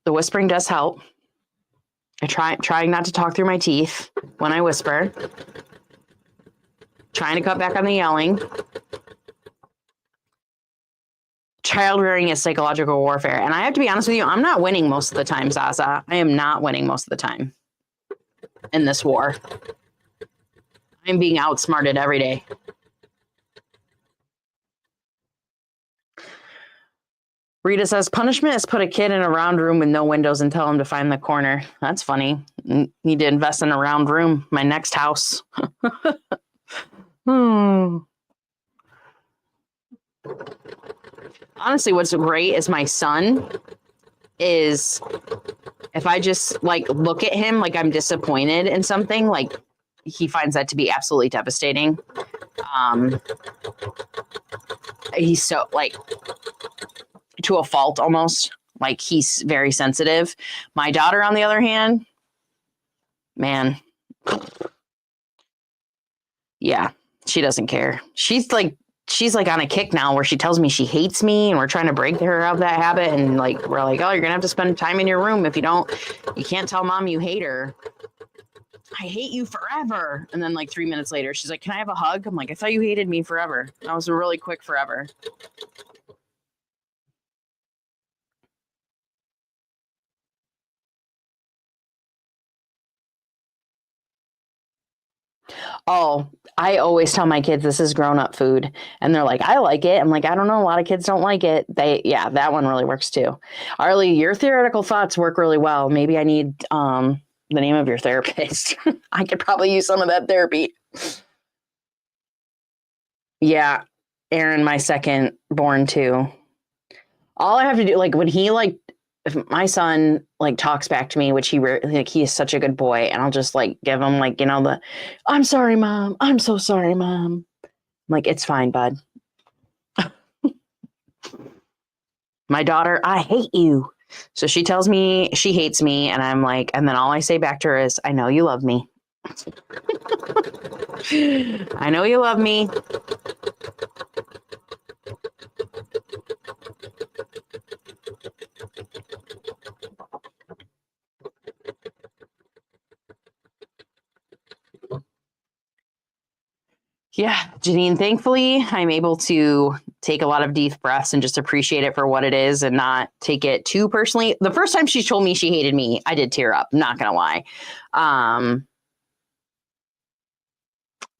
The whispering does help. I trying not to talk through my teeth when I whisper. Trying to cut back on the yelling. Child rearing is psychological warfare. And I have to be honest with you, I'm not winning most of the time, Zaza. I am not winning most of the time in this war. I'm being outsmarted every day. Rita says, punishment is put a kid in a round room with no windows and tell him to find the corner. That's funny. Need to invest in a round room. My next house. Honestly, what's great is my son is, if I just like look at him like I'm disappointed in something, like he finds that to be absolutely devastating. He's so like to a fault almost, like he's very sensitive. My daughter, on the other hand, man, yeah, she doesn't care. She's like on a kick now where she tells me she hates me, and we're trying to break her of that habit. And like, we're like, oh, you're gonna have to spend time in your room. If you don't, you can't tell mom you hate her. I hate you forever. And then like 3 minutes later, she's like, can I have a hug? I'm like, I thought you hated me forever. That was a really quick forever. Oh, I always tell my kids this is grown-up food. And they're like, I like it. I'm like, I don't know. A lot of kids don't like it. Yeah, that one really works too. Arlie, your theoretical thoughts work really well. Maybe I need the name of your therapist. I could probably use some of that therapy. Yeah, Aaron, my second born too. All I have to do, like when he like, if my son like talks back to me, which he is such a good boy, and I'll just like give him like, you know, I'm sorry, mom. I'm so sorry, mom. I'm like, it's fine, bud. My daughter, I hate you. So she tells me she hates me, and I'm like, and then all I say back to her is, I know you love me. I know you love me. Yeah, Janine, thankfully, I'm able to take a lot of deep breaths and just appreciate it for what it is and not take it too personally. The first time she told me she hated me, I did tear up, not going to lie.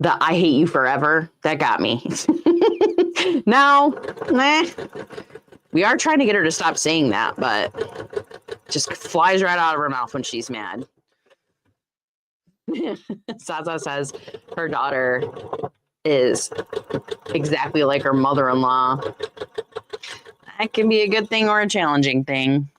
The I hate you forever, that got me. Now, we are trying to get her to stop saying that, but just flies right out of her mouth when she's mad. Zaza says her daughter is exactly like her mother-in-law. That can be a good thing or a challenging thing.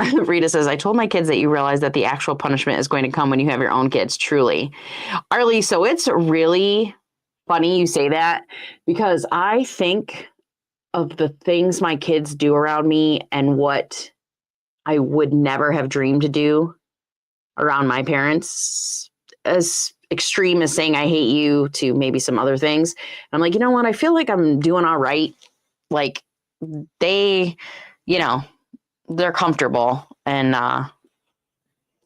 Rita says, I told my kids that you realize that the actual punishment is going to come when you have your own kids, truly. Arlie, so it's really funny you say that, because I think of the things my kids do around me and what I would never have dreamed to do around my parents, as extreme as saying I hate you to maybe some other things. I'm like, you know what? I feel like I'm doing all right. Like they, you know, they're comfortable and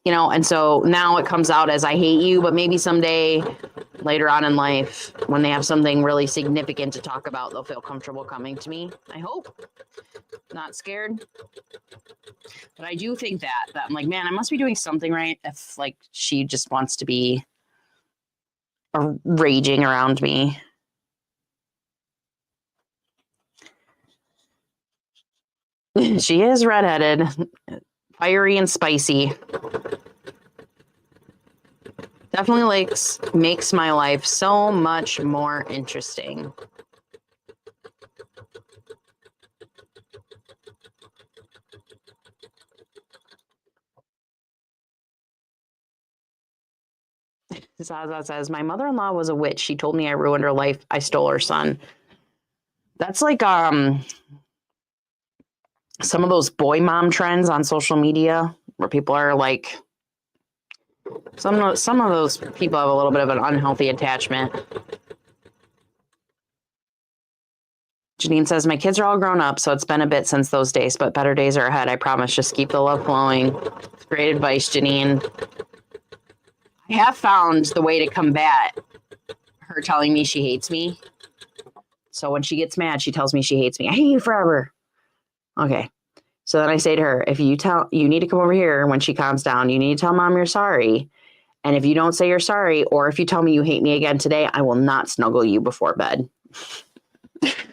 and so now it comes out as I hate you, but maybe someday later on in life when they have something really significant to talk about, they'll feel comfortable coming to me. I hope. Not scared. But I do think that I'm like, man, I must be doing something right if like she just wants to be raging around me. She is redheaded, fiery and spicy. Definitely makes my life so much more interesting. Zaza says, my mother-in-law was a witch. She told me I ruined her life. I stole her son. That's like some of those boy mom trends on social media where people are like, some of those people have a little bit of an unhealthy attachment. Janine says, my kids are all grown up, so it's been a bit since those days, but better days are ahead. I promise. Just keep the love flowing. Great advice, Janine. I have found the way to combat her telling me she hates me. So when she gets mad, she tells me she hates me. I hate you forever. Okay. So then I say to her, if you need to come over here when she calms down, you need to tell mom you're sorry. And if you don't say you're sorry, or if you tell me you hate me again today, I will not snuggle you before bed.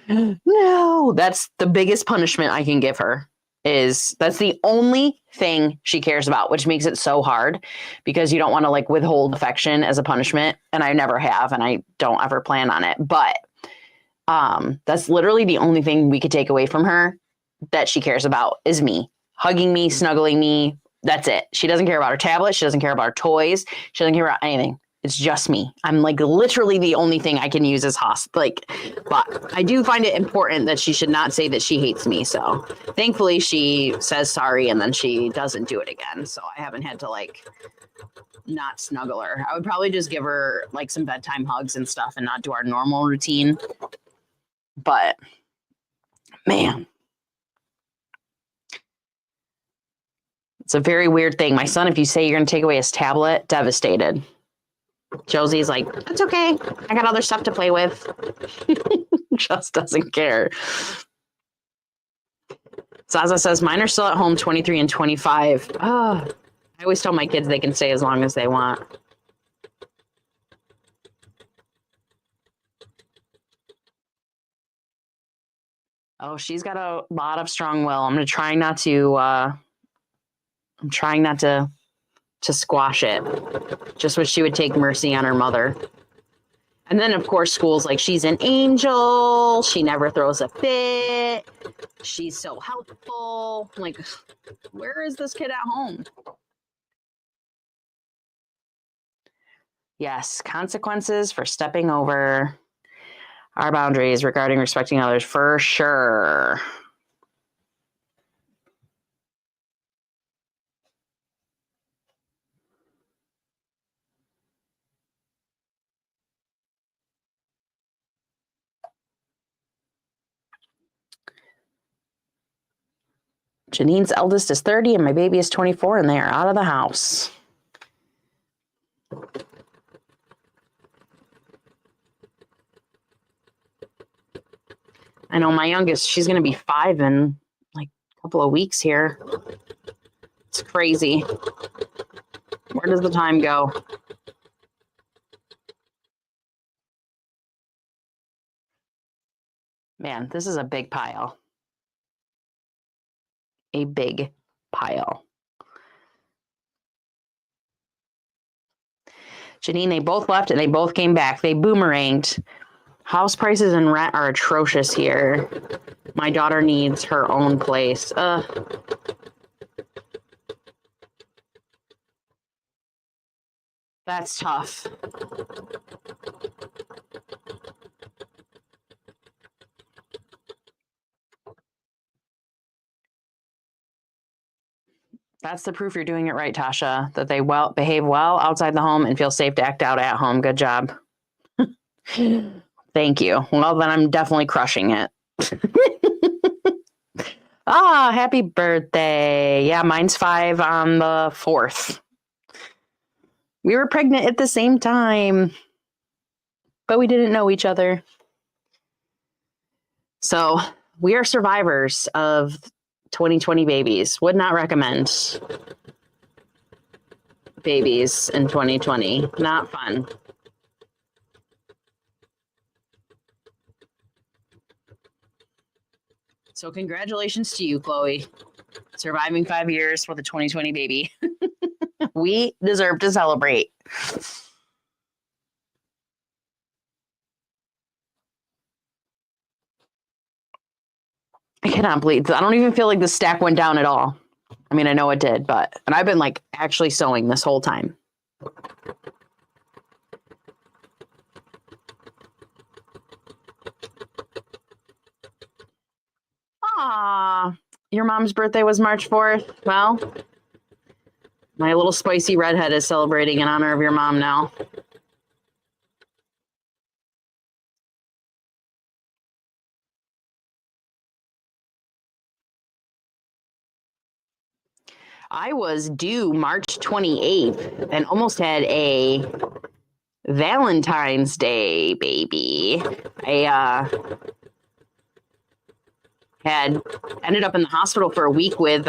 No, that's the biggest punishment I can give her. That's the only thing she cares about, which makes it so hard because you don't want to like withhold affection as a punishment. And I never have, and I don't ever plan on it. But that's literally the only thing we could take away from her that she cares about is me, hugging me, snuggling me. That's it. She doesn't care about her tablet. She doesn't care about her toys. She doesn't care about anything. It's just me. I'm like literally the only thing I can use as but I do find it important that she should not say that she hates me. So thankfully she says sorry and then she doesn't do it again. So I haven't had to like not snuggle her. I would probably just give her like some bedtime hugs and stuff and not do our normal routine. But man, it's a very weird thing. My son, if you say you're going to take away his tablet, devastated. Josie's like, that's okay. I got other stuff to play with. Just doesn't care. Zaza says, mine are still at home, 23 and 25. Oh, I always tell my kids they can stay as long as they want. Oh, she's got a lot of strong will. I'm trying not to squash it. Just wish she would take mercy on her mother. And then, of course, school's like, she's an angel. She never throws a fit. She's so helpful. I'm like, where is this kid at home? Yes, consequences for stepping over our boundaries regarding respecting others, for sure. Janine's eldest is 30 and my baby is 24 and they are out of the house. I know my youngest, she's going to be 5 in like a couple of weeks here. It's crazy. Where does the time go? Man, this is a big pile. A big pile. Janine, they both left and they both came back. They boomeranged. House prices and rent are atrocious here. My daughter needs her own place. That's tough. That's the proof you're doing it right, Tasha, that they behave well outside the home and feel safe to act out at home. Good job. Thank you. Well, then I'm definitely crushing it. Happy birthday. Yeah, mine's 5 on the 4th. We were pregnant at the same time, but we didn't know each other. So we are survivors of 2020 babies. Would not recommend babies in 2020. Not fun. So congratulations to you, Chloe. Surviving 5 years with a 2020 baby. We deserve to celebrate. I cannot believe. I don't even feel like the stack went down at all. I mean, I know it did, and I've been like actually sewing this whole time. Your mom's birthday was March 4th. Well, my little spicy redhead is celebrating in honor of your mom now. I was due March 28th and almost had a Valentine's Day baby. I had ended up in the hospital for a week with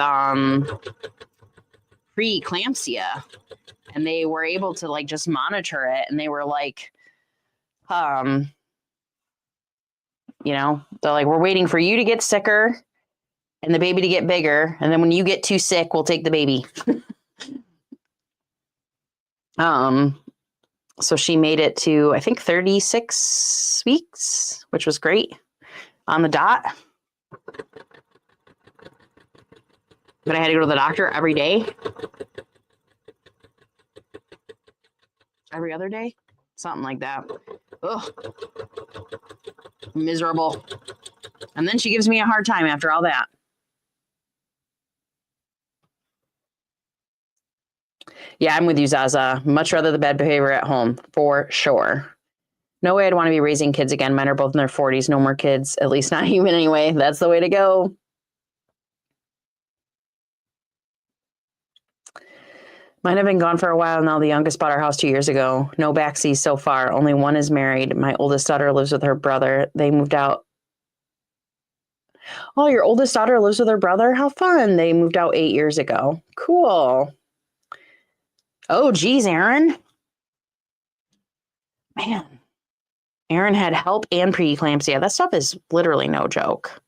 preeclampsia, and they were able to like just monitor it, and they were like, they're like, we're waiting for you to get sicker and the baby to get bigger, and then when you get too sick, we'll take the baby. So she made it to, I think, 36 weeks, which was great on the dot. But I had to go to the doctor every day. Every other day? Something like that. Ugh. Miserable. And then she gives me a hard time after all that. Yeah, I'm with you, Zaza. Much rather the bad behavior at home, for sure. No way I'd want to be raising kids again. Mine are both in their 40s. No more kids, at least not human anyway. That's the way to go. Mine have been gone for a while now. The youngest bought our house 2 years ago. No backsies so far. Only one is married. My oldest daughter lives with her brother. They moved out. Oh, your oldest daughter lives with her brother? How fun. They moved out 8 years ago. Cool. Oh, geez, Aaron. Man. Aaron had HELP and preeclampsia. That stuff is literally no joke.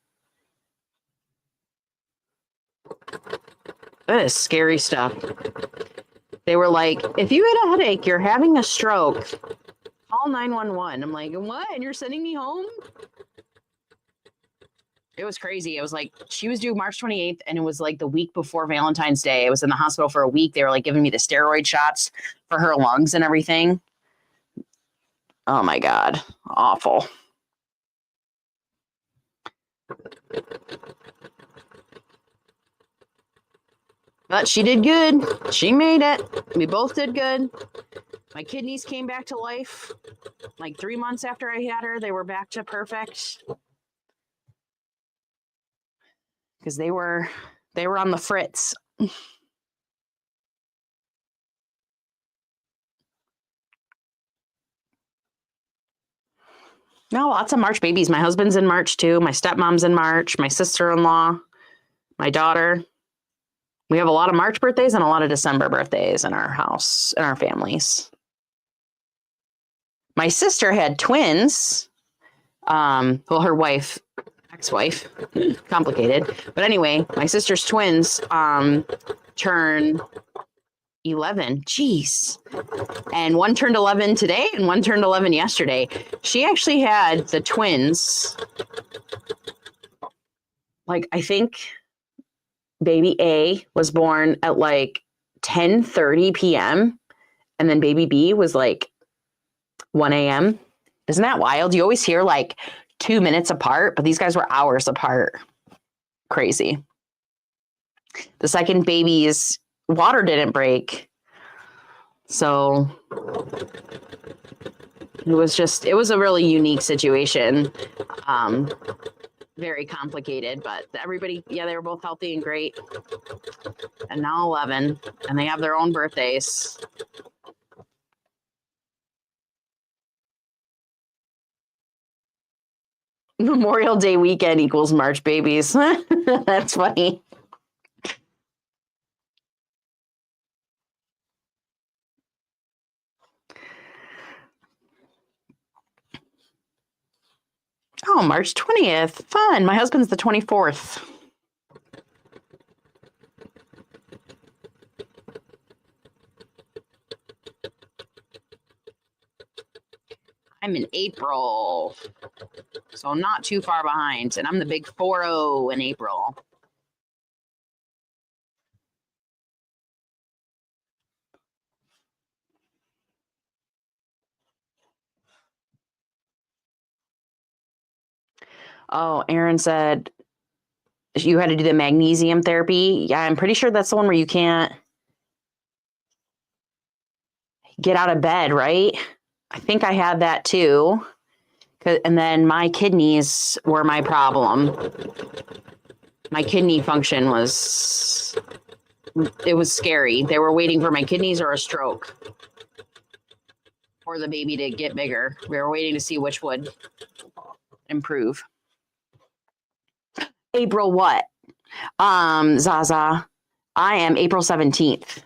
That is scary stuff. They were like, if you had a headache, you're having a stroke, call 911. I'm like, what? And you're sending me home? It was crazy. It was like, she was due March 28th, and it was like the week before Valentine's Day. I was in the hospital for a week. They were like giving me the steroid shots for her lungs and everything. Oh my God. Awful. But she did good. She made it. We both did good. My kidneys came back to life. Like 3 months after I had her, they were back to perfect. Because they were on the fritz. No, lots of March babies. My husband's in March too. My stepmom's in March. My sister-in-law, my daughter. We have a lot of March birthdays and a lot of December birthdays in our house, in our families. My sister had twins. Well, her wife, ex-wife, complicated. But anyway, my sister's twins turn 11. Jeez. And one turned 11 today and one turned 11 yesterday. She actually had the twins. Like, I think baby A was born at like 10:30 p.m. and then baby B was like 1 a.m. Isn't that wild? You always hear like 2 minutes apart, but these guys were hours apart. Crazy. The second baby's water didn't break. So it was a really unique situation. Very complicated, but everybody, yeah, they were both healthy and great. And now 11, and they have their own birthdays. Memorial Day weekend equals March babies. That's funny. Oh, March 20th. Fun. My husband's the 24th. I'm in April, so not too far behind. And I'm the big 4-0 in April. Oh, Aaron said you had to do the magnesium therapy. Yeah, I'm pretty sure that's the one where you can't get out of bed, right? I think I had that too. And then my kidneys were my problem. My kidney function was scary. They were waiting for my kidneys or a stroke or the baby to get bigger. We were waiting to see which would improve. April what? Zaza, I am April 17th.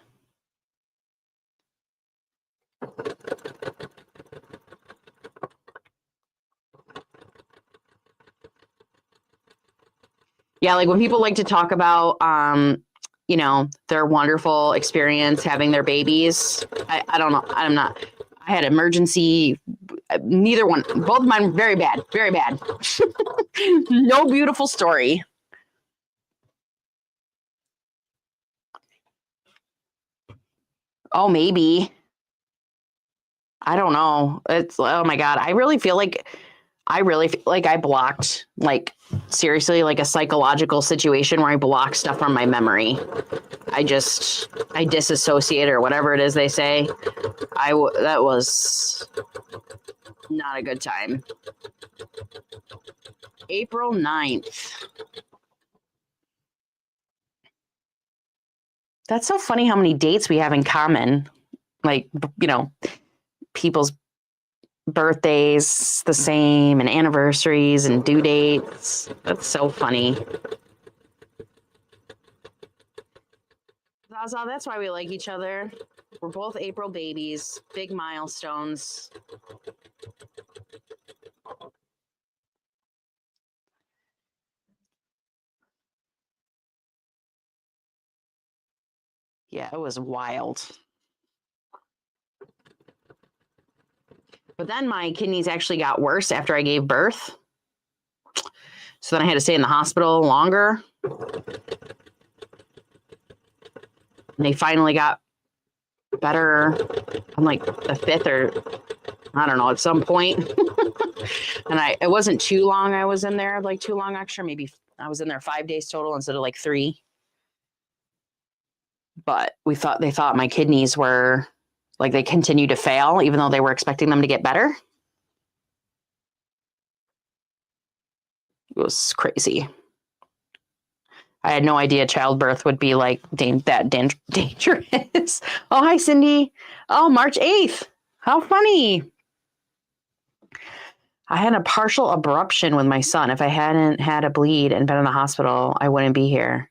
Yeah, like when people like to talk about, their wonderful experience having their babies. I don't know. I'm not. I had emergency. Neither one. Both of mine very bad. Very bad. No beautiful story. Oh, maybe. I don't know. It's, oh my God. I really feel like I blocked, like, seriously, like a psychological situation where I block stuff from my memory. I disassociate or whatever it is they say. That was not a good time. April 9th. That's so funny how many dates we have in common. Like, people's birthdays the same and anniversaries and due dates. That's so funny. Zaza, that's why we like each other. We're both April babies, big milestones. Yeah, it was wild. But then my kidneys actually got worse after I gave birth. So then I had to stay in the hospital longer. And they finally got better on like the 5th or I don't know, at some point. And it wasn't too long I was in there, like too long extra. Maybe I was in there 5 days total instead of like 3. But they thought my kidneys were like they continued to fail, even though they were expecting them to get better. It was crazy. I had no idea childbirth would be like that dangerous. Oh, hi, Cindy. Oh, March 8th. How funny. I had a partial abruption with my son. If I hadn't had a bleed and been in the hospital, I wouldn't be here.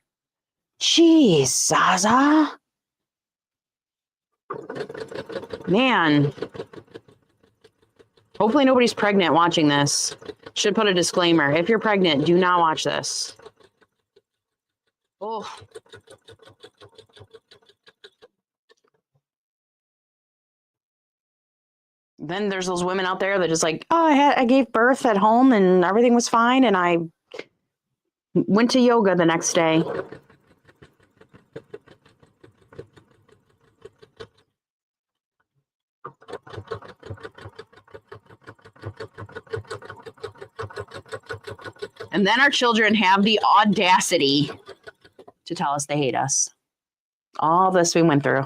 Jeez, Zaza. Man. Hopefully nobody's pregnant watching this. Should put a disclaimer. If you're pregnant, do not watch this. Oh. Then there's those women out there that just like, oh, I gave birth at home and everything was fine. And I went to yoga the next day. And then our children have the audacity to tell us they hate us. All this we went through.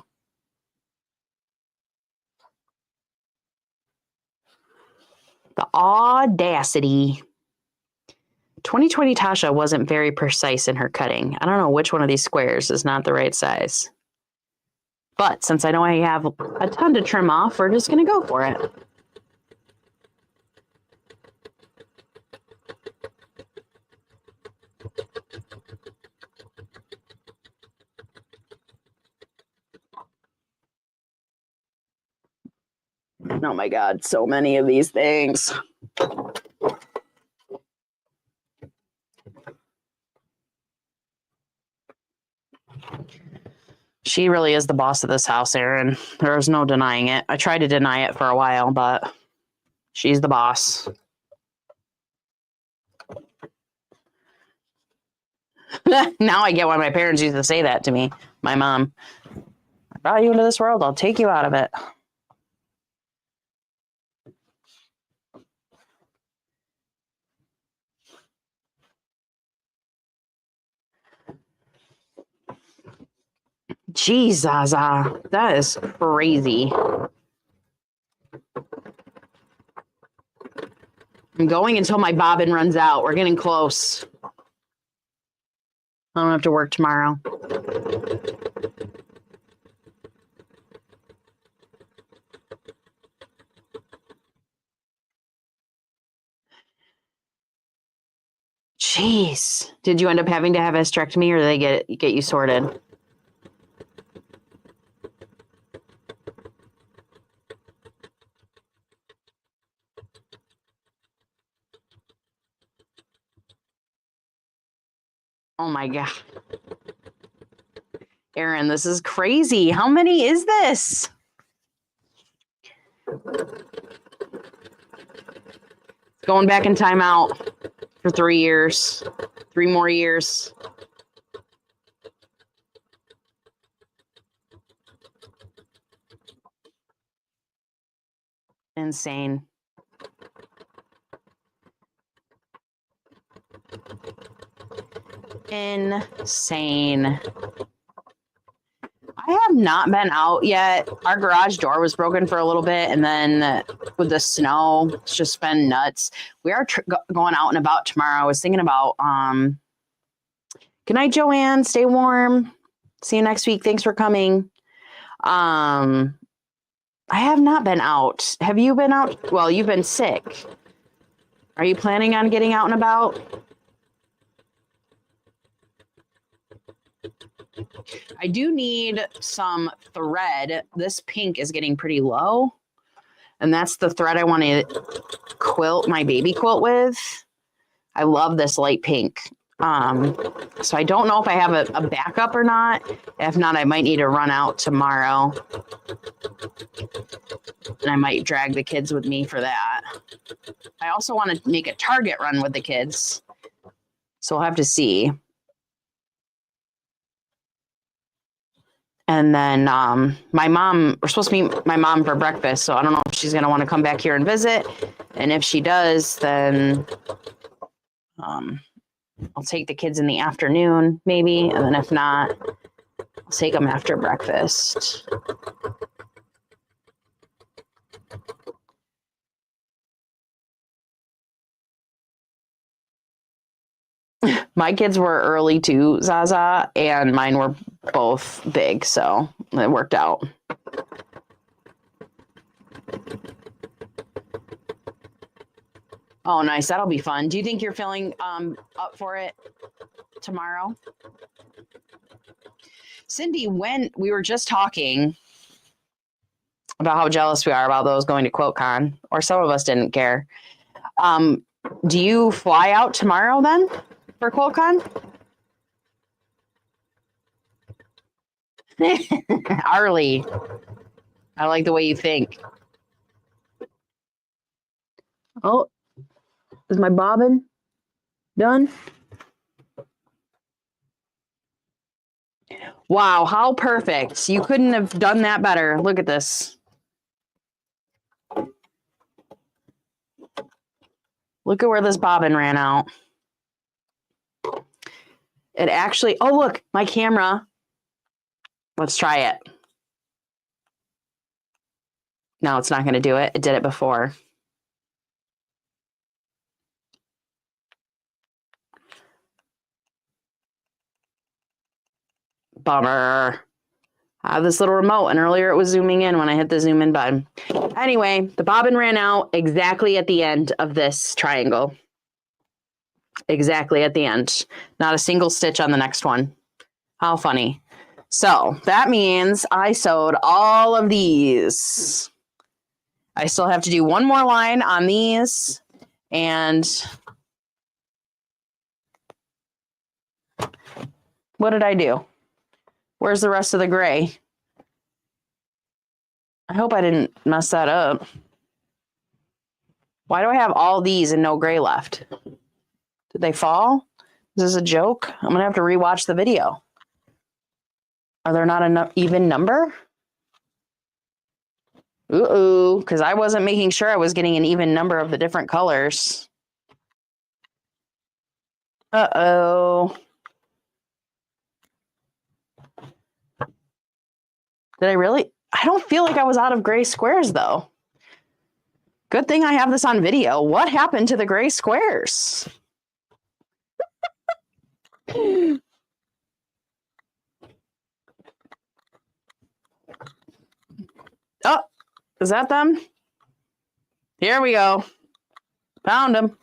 The audacity. 2020 Tasha wasn't very precise in her cutting. I don't know which one of these squares is not the right size. But since I know I have a ton to trim off, we're just going to go for it. Oh my God, so many of these things. She really is the boss of this house, Erin. There's no denying it. I tried to deny it for a while, but she's the boss. Now I get why my parents used to say that to me. My mom, I brought you into this world, I'll take you out of it. Jesus, that is crazy. I'm going until my bobbin runs out. We're getting close. I don't have to work tomorrow. Jeez. Did you end up having to have a hysterectomy, or did they get you sorted? Oh my God. Erin, this is crazy. How many is this? Going back in timeout for 3 years. 3 more years. Insane. Insane. I have not been out yet. Our garage door was broken for a little bit, and then with the snow, it's just been nuts. We are going out and about tomorrow. I was thinking about, good night, Joanne. Stay warm. See you next week. Thanks for coming. I have not been out. Have you been out? Well, you've been sick. Are you planning on getting out and about? I do need some thread. This pink is getting pretty low, and that's the thread I want to quilt my baby quilt with. I love this light pink. So I don't know if I have a backup or not. If not, I might need to run out tomorrow, and I might drag the kids with me for that. I also want to make a Target run with the kids, so we'll have to see. And then my mom, we're supposed to meet my mom for breakfast, so I don't know if she's going to want to come back here and visit. And if she does, then I'll take the kids in the afternoon, maybe. And then if not, I'll take them after breakfast. My kids were early too, Zaza, and mine were both big, so it worked out. Oh, nice. That'll be fun. Do you think you're feeling up for it tomorrow? Cindy, when we were just talking about how jealous we are about those going to QuiltCon, or some of us didn't care. Do you fly out tomorrow then for QuiltCon? Arlie, I like the way you think. Oh, is my bobbin done? Wow, how perfect. You couldn't have done that better. Look at this. Look at where this bobbin ran out. It actually, oh, look, my camera. Let's try it. No, it's not going to do it. It did it before. Bummer. I have this little remote, and earlier it was zooming in when I hit the zoom in button. Anyway, the bobbin ran out exactly at the end of this triangle. Exactly at the end. Not a single stitch on the next one. How funny. So that means I sewed all of these. I still have to do one more line on these. And what did I do? Where's the rest of the gray? I hope I didn't mess that up. Why do I have all these and no gray left? Did they fall? Is this a joke? I'm going to have to rewatch the video. Are there not enough even number? Ooh, because I wasn't making sure I was getting an even number of the different colors. Uh-oh. Did I really? I don't feel like I was out of gray squares, though. Good thing I have this on video. What happened to the gray squares? Oh, is that them? Here we go. Found them.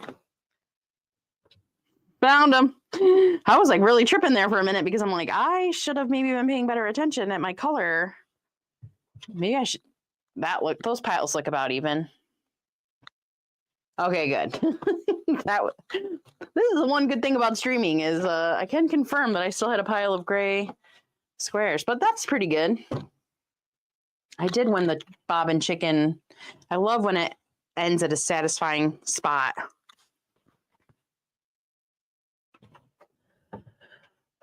Found them. I was like really tripping there for a minute because I'm like, I should have maybe been paying better attention at my color. Maybe I should. Those piles look about even. Okay, good. This is the one good thing about streaming is I can confirm that I still had a pile of gray squares, but that's pretty good. I did win the bobbin chicken. I love when it ends at a satisfying spot.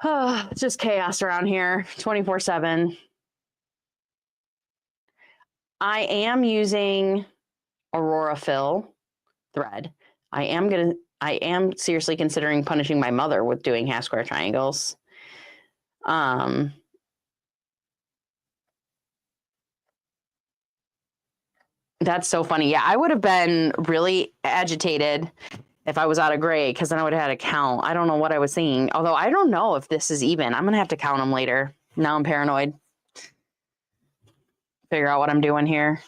It's just chaos around here 24/7. I am using Aurora Fill thread. I am seriously considering punishing my mother with doing half square triangles. That's so funny. Yeah, I would have been really agitated if I was out of gray because then I would have had to count. I don't know what I was thinking. Although I don't know if this is even. I'm going to have to count them later. Now I'm paranoid. Figure out what I'm doing here.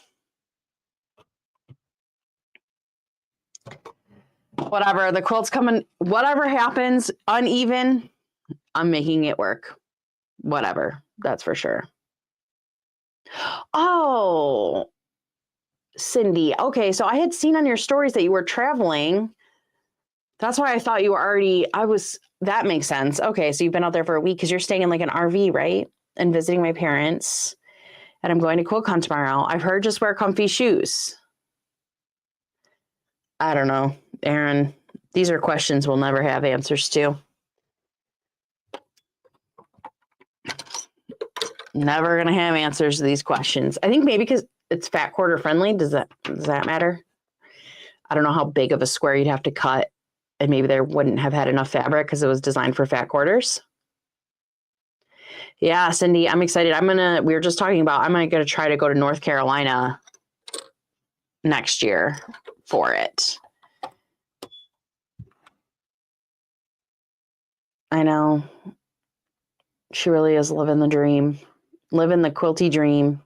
Whatever. The quilt's coming. Whatever happens, uneven, I'm making it work. Whatever. That's for sure. Oh, Cindy. Okay, so I had seen on your stories that you were traveling. That's why I thought you were already, that makes sense. Okay, so you've been out there for a week because you're staying in like an RV, right? And visiting my parents. And I'm going to QuiltCon tomorrow. I've heard just wear comfy shoes. I don't know, Erin. These are questions we'll never have answers to. Never gonna have answers to these questions. I think maybe because it's fat quarter friendly. Does that matter? I don't know how big of a square you'd have to cut, and maybe there wouldn't have had enough fabric because it was designed for fat quarters. Yeah, Cindy, I'm excited. We were just talking about, I'm gonna try to go to North Carolina next year for it. I know. She really is living the dream. Living the quilty dream.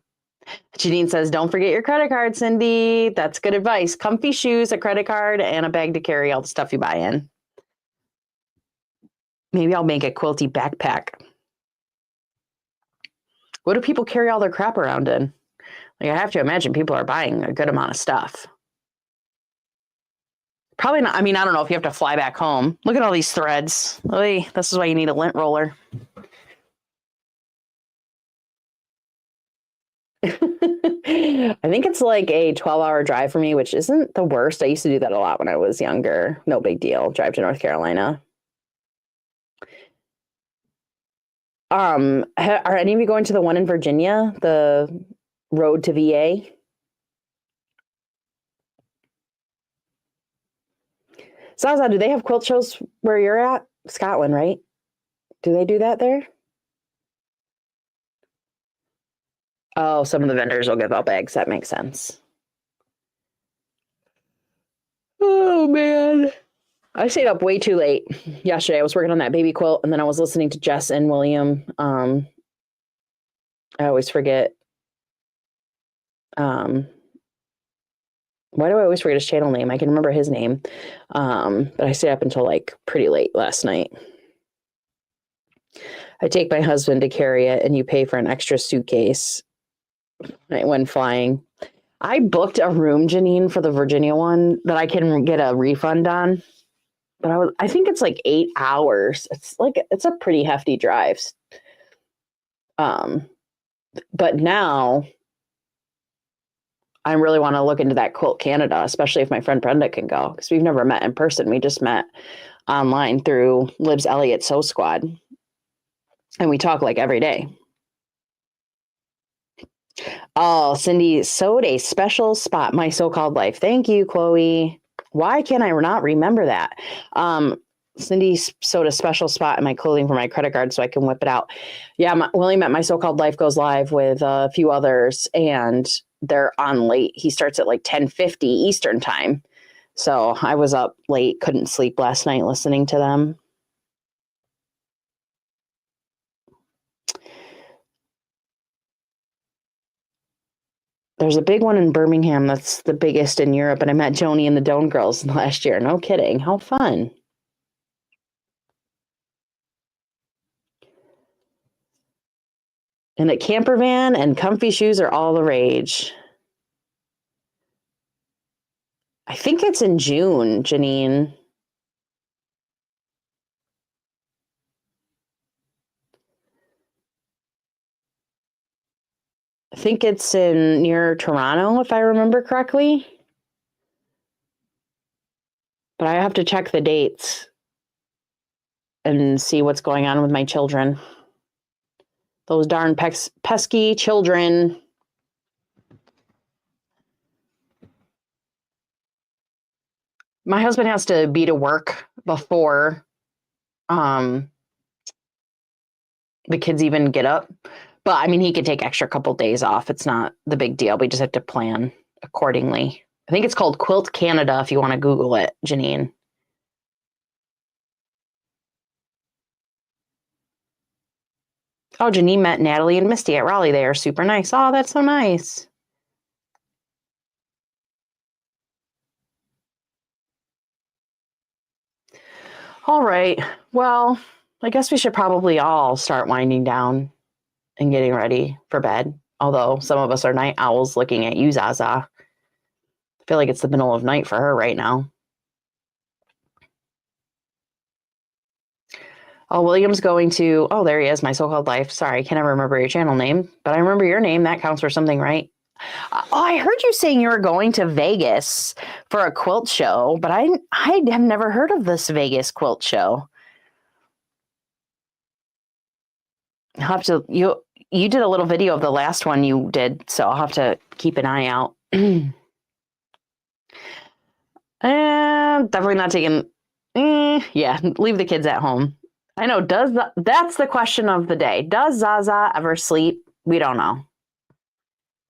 Janine says, don't forget your credit card, Cindy. That's good advice. Comfy shoes, a credit card, and a bag to carry all the stuff you buy in. Maybe I'll make a quilty backpack. What do people carry all their crap around in? Like, I have to imagine people are buying a good amount of stuff. Probably not. I mean, I don't know if you have to fly back home. Look at all these threads. Oy, this is why you need a lint roller. I think it's like a 12-hour drive for me, which isn't the worst. I used to do that a lot when I was younger. No big deal. Drive to North Carolina. Are any of you going to the one in Virginia, the road to VA? Zaza, do they have quilt shows where you're at? Scotland, right? Do they do that there? Oh, some of the vendors will give out bags. That makes sense. Oh, man. I stayed up way too late yesterday. I was working on that baby quilt, and then I was listening to Jess and William. I always forget. Why do I always forget his channel name? I can remember his name. But I stayed up until like pretty late last night. I take my husband to carry it, and you pay for an extra suitcase when flying. I booked a room, Janine, for the Virginia one that I can get a refund on. But I think it's like 8 hours. It's a pretty hefty drive. But now I really want to look into that Quilt Canada, especially if my friend Brenda can go, because we've never met in person. We just met online through Libs Elliott Sew Squad, and we talk like every day. Oh, Cindy sewed a special spot, my so-called life. Thank you, Chloe. Why can I not remember that? Cindy sewed a special spot in my clothing for my credit card so I can whip it out. Yeah, William at My So-Called Life goes live with a few others, and they're on late. He starts at like 10:50 Eastern time. So I was up late, couldn't sleep last night listening to them. There's a big one in Birmingham that's the biggest in Europe, and I met Joni and the Doan Girls last year. No kidding. How fun. And a camper van and comfy shoes are all the rage. I think it's in June, Janine. I think it's near Toronto, if I remember correctly. But I have to check the dates and see what's going on with my children. Those darn pesky children. My husband has to be to work before the kids even get up. But I mean, he could take extra couple days off. It's not the big deal. We just have to plan accordingly. I think it's called Quilt Canada if you want to Google it, Janine. Oh, Janine met Natalie and Misty at Raleigh. They are super nice. Oh, that's so nice. All right. Well, I guess we should probably all start winding down and getting ready for bed. Although some of us are night owls looking at you, Zaza. I feel like it's the middle of night for her right now. Oh, William's going to, oh, there he is, My So-Called Life. Sorry, I can never remember your channel name, but I remember your name. That counts for something, right? Oh, I heard you saying you were going to Vegas for a quilt show, but I have never heard of this Vegas quilt show. I'll have to, you did a little video of the last one you did, so I'll have to keep an eye out. Definitely not taking, yeah, leave the kids at home. I know, that's the question of the day. Does Zaza ever sleep? We don't know.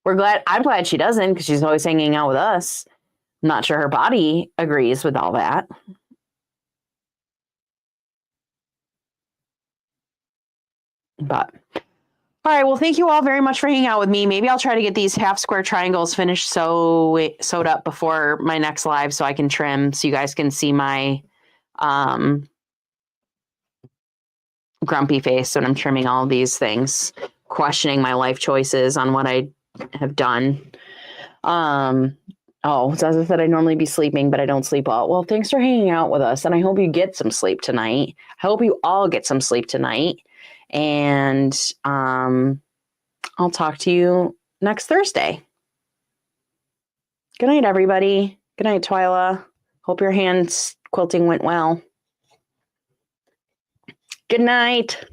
I'm glad she doesn't, because she's always hanging out with us. I'm not sure her body agrees with all that. But, all right, well, thank you all very much for hanging out with me. Maybe I'll try to get these half square triangles finished sewed up before my next live so I can trim, so you guys can see my grumpy face when I'm trimming all these things, questioning my life choices on what I have done. As I said, I normally be sleeping, but I don't sleep well. Well, thanks for hanging out with us, and I hope you get some sleep tonight. I hope you all get some sleep tonight, and I'll talk to you next Thursday. Good night, everybody. Good night, Twyla. Hope your hand quilting went well. Good night.